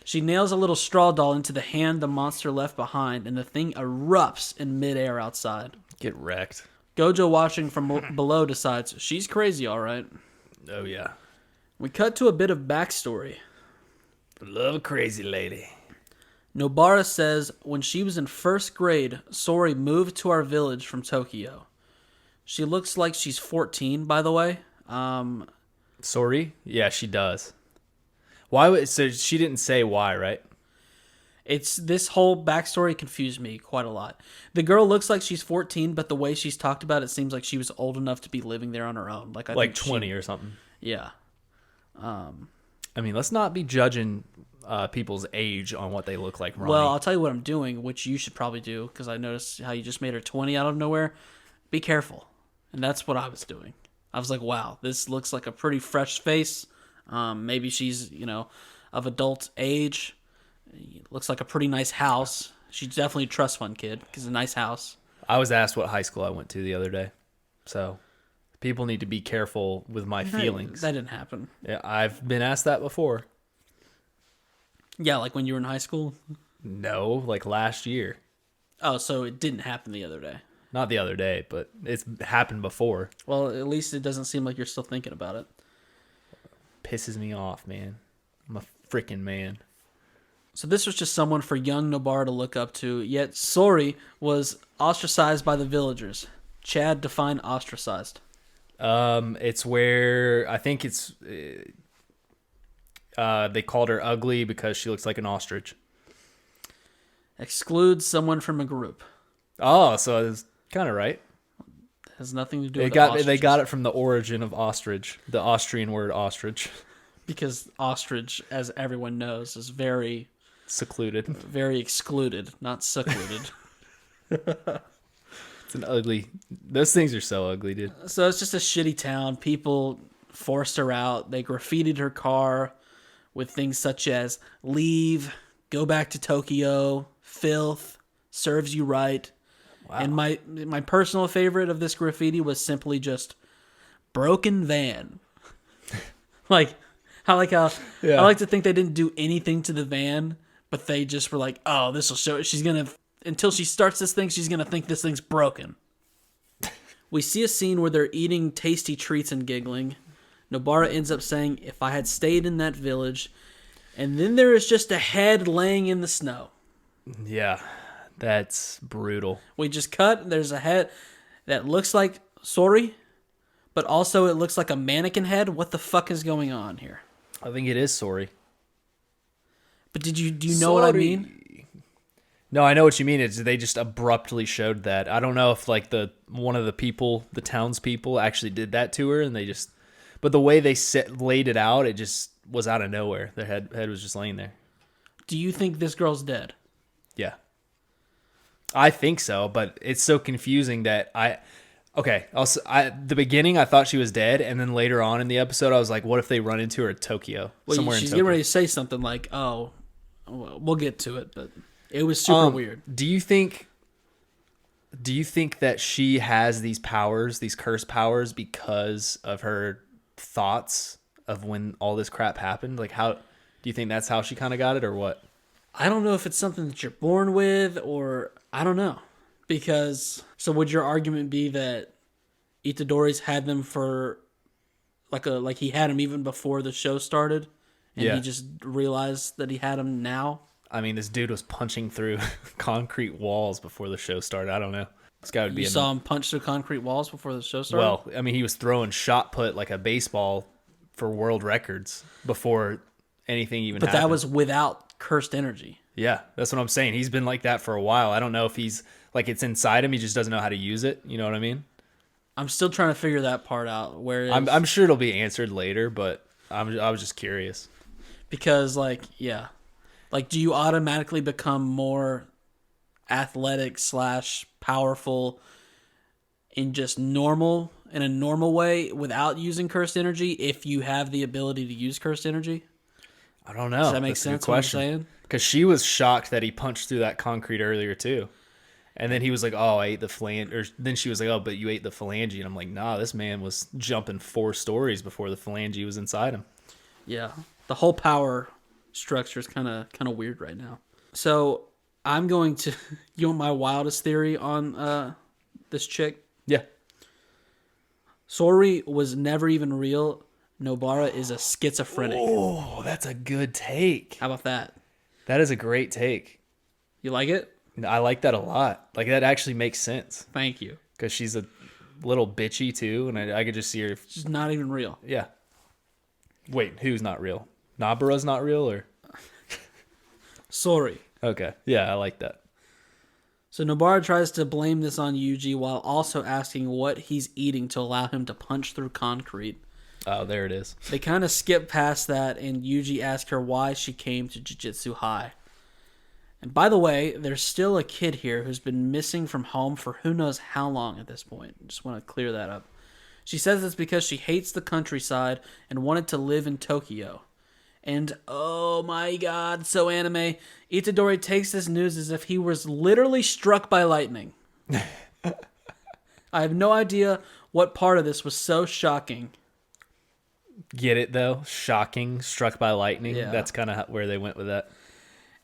She nails a little straw doll into the hand the monster left behind, and the thing erupts in midair outside. Get wrecked. Gojo, watching from below, decides she's crazy, all right. Oh, yeah. We cut to a bit of backstory. Love a crazy lady. Nobara says when she was in 1st grade, Sori moved to our village from Tokyo. She looks like she's 14, by the way. Sori? Yeah, she does. Why? So she didn't say why, right? It's this whole backstory confused me quite a lot. The girl looks like she's 14, but the way she's talked about it seems like she was old enough to be living there on her own. I think 20 or something. Yeah. I mean, let's not be judging people's age on what they look like, Ronny. Well, I'll tell you what I'm doing, which you should probably do, because I noticed how you just made her 20 out of nowhere. Be careful. And that's what I was doing. I was like, wow, this looks like a pretty fresh face. Maybe she's, of adult age. Looks like a pretty nice house. She's definitely a trust fund kid, because it's a nice house. I was asked what high school I went to the other day. So people need to be careful with my feelings. That didn't happen. Yeah, I've been asked that before. Yeah, like when you were in high school? No, like last year. Oh, so it didn't happen the other day. Not the other day, but it's happened before. Well, at least it doesn't seem like you're still thinking about it. Pisses me off, man. I'm a freaking man. So this was just someone for young Nobara to look up to, yet Sori was ostracized by the villagers. Chad, define ostracized. It's where, I think it's, they called her ugly because she looks like an ostrich. Excludes someone from a group. Oh, so it's kind of right. Has nothing to do They with they got it from the origin of ostrich, the Austrian word ostrich. Because ostrich, as everyone knows, is very secluded, very excluded, not secluded. It's an ugly. Those things are so ugly, dude. So it's just a shitty town. People forced her out. They graffitied her car with things such as "Leave," "Go back to Tokyo," "Filth," "Serves you right." Wow. And my personal favorite of this graffiti was simply just "Broken van." I like to think they didn't do anything to the van, but they just were like, "Oh, this will show it. Until she starts this thing, she's gonna think this thing's broken." We see a scene where they're eating tasty treats and giggling. Nobara ends up saying, "If I had stayed in that village," and then there is just a head laying in the snow. Yeah, that's brutal. We just cut. There's a head that looks like Sori, but also it looks like a mannequin head. What the fuck is going on here? I think it is Sori. But do you know what I mean? No, I know what you mean. They just abruptly showed that. I don't know if like one of the townspeople actually did that to her, and but the way they laid it out, it just was out of nowhere. Their head was just laying there. Do you think this girl's dead? Yeah, I think so, but it's so confusing that the beginning I thought she was dead, and then later on in the episode I was like, what if they run into her at Tokyo? Somewhere in Tokyo. She's getting ready to say something like, "Oh, we'll get to it," but it was super weird. Do you think that she has these powers, these curse powers, because of her thoughts of when all this crap happened? Like, how do you think that's how she kind of got it, or what? I don't know if it's something that you're born with, or I don't know. Because, so would your argument be that Itadori's had them for, like he had them even before the show started, and he just realized that he had them now? I mean, this dude was punching through concrete walls before the show started. I don't know. This guy would be. You saw him punch through concrete walls before the show started? Well, I mean, he was throwing shot put like a baseball for world records before anything even happened. But that was without cursed energy. Yeah, that's what I'm saying. He's been like that for a while. I don't know if he's like it's inside him. He just doesn't know how to use it. You know what I mean? I'm still trying to figure that part out. I'm sure it'll be answered later, but I was just curious. Because do you automatically become more athletic / powerful in a normal way without using cursed energy if you have the ability to use cursed energy? I don't know. Does that make sense what I'm saying? Because she was shocked that he punched through that concrete earlier too. And then he was like, "Oh, I ate the phalange." Or then she was like, "Oh, but you ate the phalange." And I'm like, "Nah, this man was jumping 4 stories before the phalange was inside him." Yeah, the whole power structure is kind of weird right now. So I'm going to, you want my wildest theory on this chick? Yeah. Sori was never even real. Nobara is a schizophrenic. Oh, that's a good take. How about that? That is a great take. You like it? I like that a lot. Like, that actually makes sense. Thank you. Because she's a little bitchy, too, and I could just see her. She's not even real. Yeah. Wait, who's not real? Nobara's not real, or? Sori. Okay. Yeah, I like that. So Nobara tries to blame this on Yuji while also asking what he's eating to allow him to punch through concrete. Oh, there it is. They kind of skip past that, and Yuji asks her why she came to Jujutsu High. And by the way, there's still a kid here who's been missing from home for who knows how long at this point. Just want to clear that up. She says it's because she hates the countryside and wanted to live in Tokyo. And oh my god, so anime. Itadori takes this news as if he was literally struck by lightning. I have no idea what part of this was so shocking. Get it, though? Shocking, struck by lightning. Yeah. That's kind of where they went with that.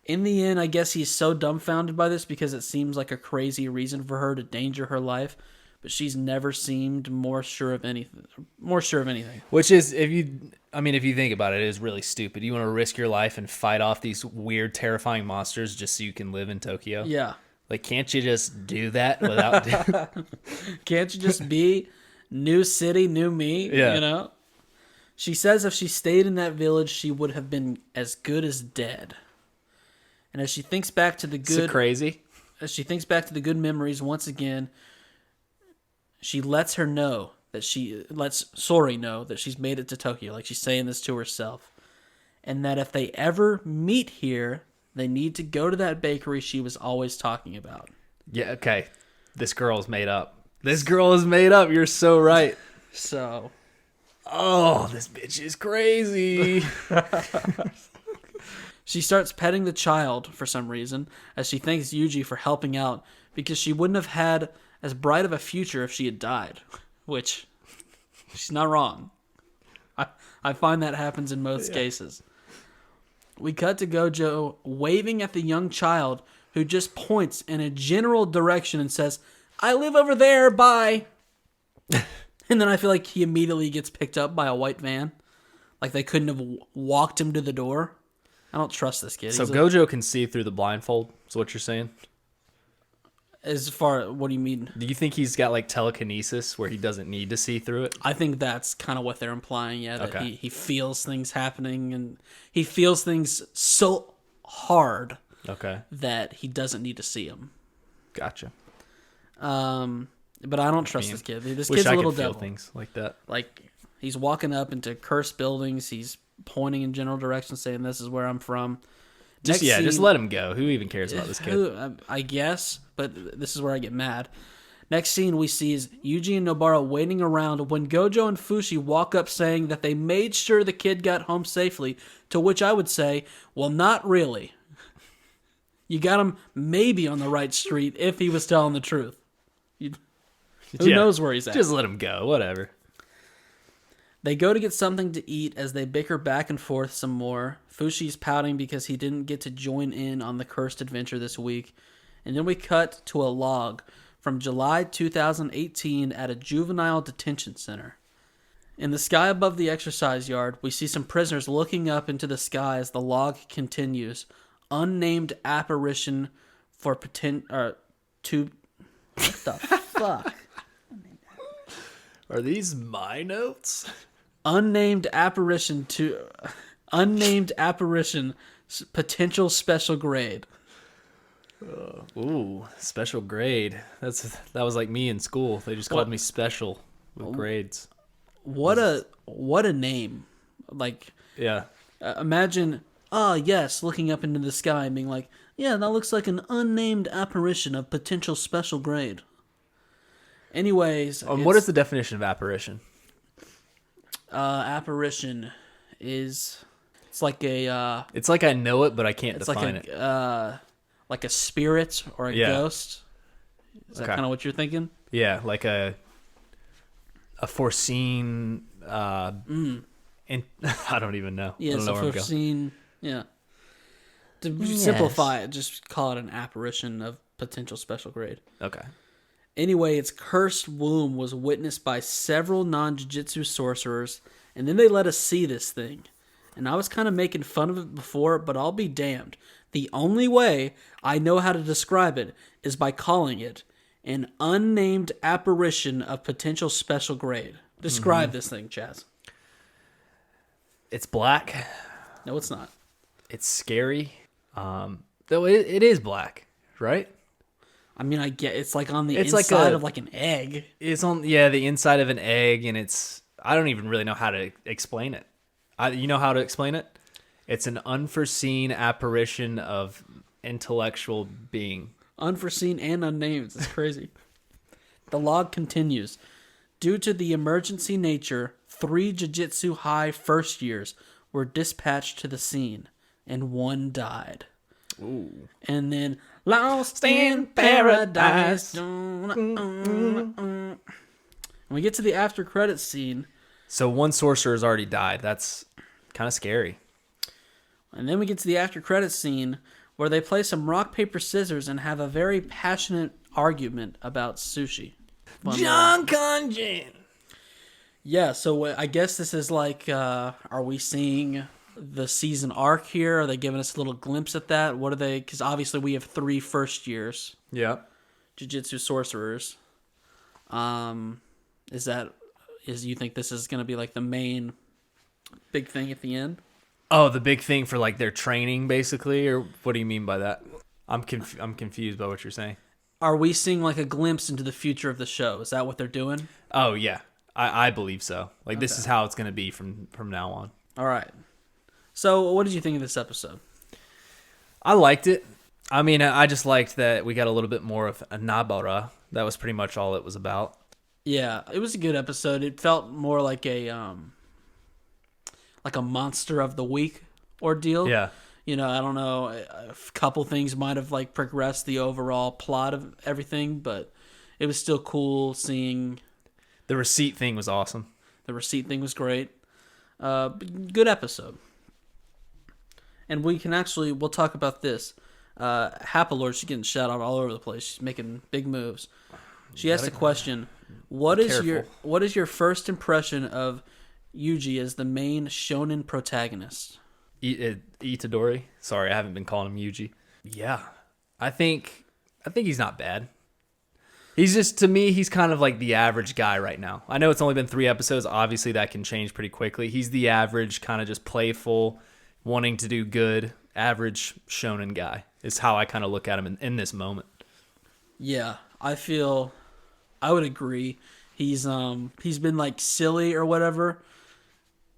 In the end, I guess he's so dumbfounded by this because it seems like a crazy reason for her to danger her life, but she's never seemed more sure of anything. Which is, if you think about it, it is really stupid. You want to risk your life and fight off these weird, terrifying monsters just so you can live in Tokyo? Yeah. Like, can't you just do that without... Can't you just be new city, new me? Yeah. You know? She says if she stayed in that village, she would have been as good as dead. And as she thinks back to the good... So crazy. As she thinks back to the good memories once again, she lets Sori know that she's made it to Tokyo. Like, she's saying this to herself. And that if they ever meet here, they need to go to that bakery she was always talking about. Yeah, okay. This girl is made up. This girl is made up. You're so right. So. Oh, this bitch is crazy. She starts petting the child for some reason, as she thanks Yuji for helping out, because she wouldn't have had as bright of a future if she had died. Which, she's not wrong. I find that happens in most cases. We cut to Gojo waving at the young child, who just points in a general direction and says, "I live over there, bye." And then I feel like he immediately gets picked up by a white van. Like they couldn't have walked him to the door. I don't trust this kid. So Gojo can see through the blindfold, is what you're saying? What do you mean? Do you think he's got like telekinesis where he doesn't need to see through it? I think that's kind of what they're implying, yeah. That Okay. he feels things happening, and he feels things so hard that he doesn't need to see them. Gotcha. But I don't trust this kid. This Wish kid's I a little could feel devil. things like that. Like, he's walking up into cursed buildings. He's pointing in general directions, saying, "This is where I'm from." Just let him go. Who even cares about this kid? I guess, but this is where I get mad. Next scene we see is Yuji and Nobara waiting around when Gojo and Fushi walk up saying that they made sure the kid got home safely, to which I would say, well, not really. You got him maybe on the right street if he was telling the truth. Who knows where he's at? Just let him go. Whatever. They go to get something to eat as they bicker back and forth some more. Fushi's pouting because he didn't get to join in on the cursed adventure this week. And then we cut to a log from July 2018 at a juvenile detention center. In the sky above the exercise yard, we see some prisoners looking up into the sky as the log continues. Unnamed apparition for What the fuck? Are these my notes? Unnamed apparition, potential special grade. Ooh, special grade. That was like me in school. They just called me special with grades. What a name. Like, Yeah. imagine, yes, looking up into the sky and being like, yeah, that looks like an unnamed apparition of potential special grade. Anyways. What is the definition of apparition? Apparition is, it's like a... it's like I know it, but I can't define it. Like a spirit or a ghost. Is that kind of what you're thinking? Yeah, like a foreseen... I don't even know. Yeah, I don't it's know a where I'm foreseen... Yeah. To simplify it, just call it an apparition of potential special grade. Okay. Anyway, its cursed womb was witnessed by several non-jujutsu sorcerers, and then they let us see this thing. And I was kind of making fun of it before, but I'll be damned. The only way I know how to describe it is by calling it an unnamed apparition of potential special grade. Describe this thing, Chaz. It's black. No, it's not. It's scary. Though it is black, right? I mean, I get it's like on the inside of like an egg. It's on the inside of an egg, and I don't even really know how to explain it. You know how to explain it? It's an unforeseen apparition of intellectual being. Unforeseen and unnamed. It's crazy. The log continues. Due to the emergency nature, 3 Jujutsu High first years were dispatched to the scene, and 1 died. Ooh. And then, lost in paradise. When we get to the after credits scene. So 1 sorcerer has already died. That's kind of scary. And then we get to the after credits scene where they play some rock, paper, scissors and have a very passionate argument about sushi. John Conjin. Yeah, so I guess this is like, are we seeing the season arc here? Are they giving us a little glimpse at that? What are they? Because obviously we have 3 first years. Yeah. Jujutsu sorcerers. Is you think this is going to be like the main big thing at the end? Oh, the big thing for like their training, basically, or what do you mean by that? I'm confused by what you're saying. are we seeing like a glimpse into the future of the show? Is that what they're doing? Oh yeah, I believe so. Like this is how it's gonna be from now on. All right. So what did you think of this episode? I liked it. I mean, I just liked that we got a little bit more of a Nobara. That was pretty much all it was about. Yeah, it was a good episode. It felt more like a monster of the week ordeal. Yeah. You know, I don't know, a couple things might have like progressed the overall plot of everything, but it was still cool seeing. The receipt thing was awesome. The receipt thing was great. Good episode. And we'll talk about this. Happalord, she's getting shout out all over the place. She's making big moves. She asked a question: What is your first impression of Yuji as the main shonen protagonist? Itadori. Sorry, I haven't been calling him Yuji. Yeah, I think he's not bad. He's just, to me, he's kind of like the average guy right now. I know it's only been 3 episodes. Obviously, that can change pretty quickly. He's the average, kind of just playful, wanting to do good, average shonen guy is how I kind of look at him in this moment. Yeah, I would agree. He's been like silly or whatever,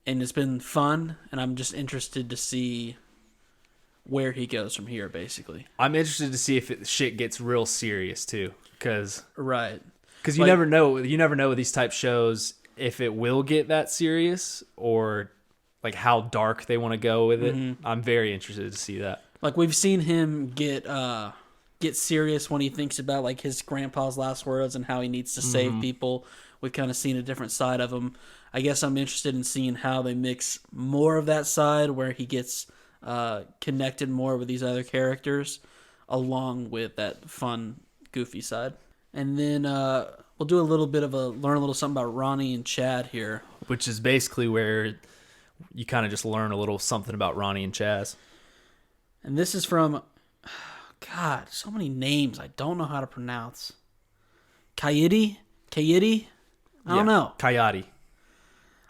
and it's been fun, and I'm just interested to see where he goes from here, basically. I'm interested to see if shit gets real serious, too. Because you like, never know with these type shows if it will get that serious or like how dark they want to go with it. Mm-hmm. I'm very interested to see that. Like we've seen him get serious when he thinks about like his grandpa's last words and how he needs to save people. We've kind of seen a different side of him. I guess I'm interested in seeing how they mix more of that side where he gets connected more with these other characters along with that fun, goofy side. And then we'll do learn a little something about Ronny and Chad here. Which is basically where you kind of just learn a little something about Ronny and Chaz. And this is from, God, so many names I don't know how to pronounce. Kayiti? I don't know. Kayati.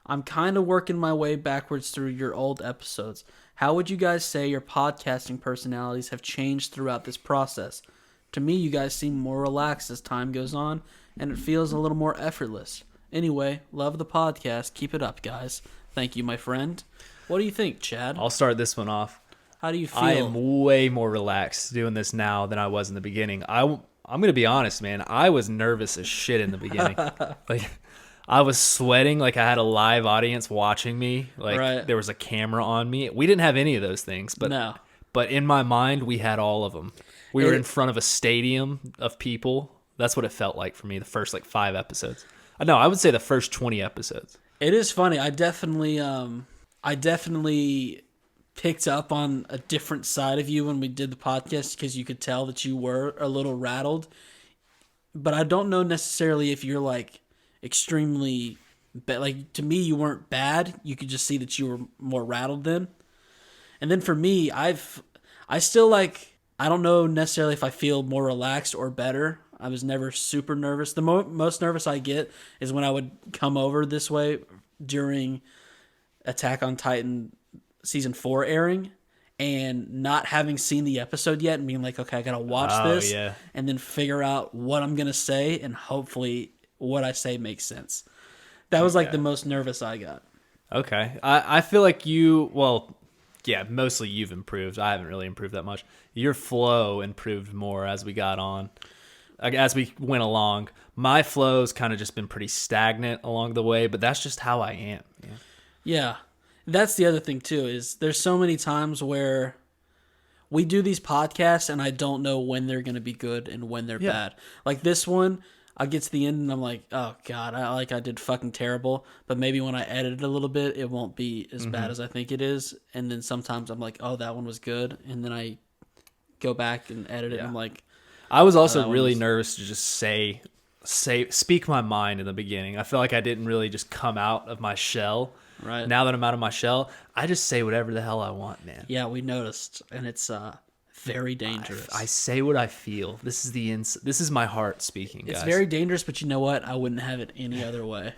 I'm kind of working my way backwards through your old episodes. How would you guys say your podcasting personalities have changed throughout this process? To me, you guys seem more relaxed as time goes on, and it feels a little more effortless. Anyway, love the podcast. Keep it up, guys. Thank you, my friend. What do you think, Chad? I'll start this one off. How do you feel? I am way more relaxed doing this now than I was in the beginning. I'm going to be honest, man. I was nervous as shit in the beginning. Like, I was sweating like I had a live audience watching me. Like, There was a camera on me. We didn't have any of those things. But in my mind, we had all of them. We were in front of a stadium of people. That's what it felt like for me, the first 5 episodes. No, I would say the first 20 episodes. It is funny. I definitely picked up on a different side of you when we did the podcast because you could tell that you were a little rattled. But I don't know necessarily if you're extremely to me, you weren't bad. You could just see that you were more rattled then. And then for me, I still I don't know necessarily if I feel more relaxed or better. I was never super nervous. The most nervous I get is when I would come over this way during Attack on Titan Season 4 airing and not having seen the episode yet and being like, okay, I got to watch this and then figure out what I'm going to say and hopefully what I say makes sense. That was the most nervous I got. Okay. I feel like mostly you've improved. I haven't really improved that much. Your flow improved more as we got on. As we went along, my flow's kind of just been pretty stagnant along the way, but that's just how I am. Yeah. That's the other thing too, is there's so many times where we do these podcasts and I don't know when they're going to be good and when they're bad. Like this one, I get to the end and I'm like, oh God, I did fucking terrible. But maybe when I edit it a little bit, it won't be as bad as I think it is. And then sometimes I'm like, oh, that one was good. And then I go back and edit it and I'm like, I was also really nervous to just speak my mind in the beginning. I feel like I didn't really just come out of my shell. Right. Now that I'm out of my shell, I just say whatever the hell I want, man. Yeah, we noticed, and it's very dangerous. I say what I feel. This is my heart speaking, guys. It's very dangerous, but you know what? I wouldn't have it any other way.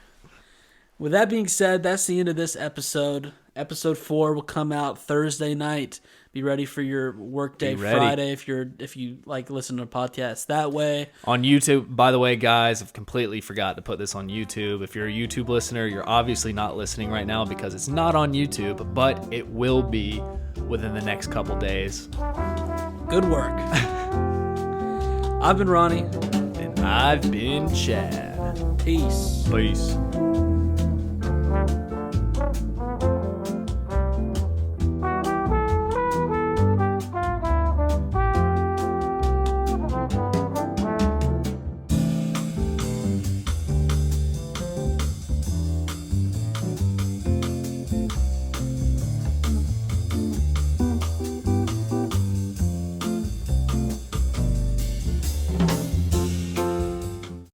With that being said, that's the end of this episode. Episode 4 will come out Thursday night. Be ready for your workday Friday if you like listen to podcasts that way. On YouTube, by the way, guys, I've completely forgot to put this on YouTube. If you're a YouTube listener, you're obviously not listening right now because it's not on YouTube, but it will be within the next couple days. Good work. I've been Ronnie. And I've been Chad. Peace. Peace.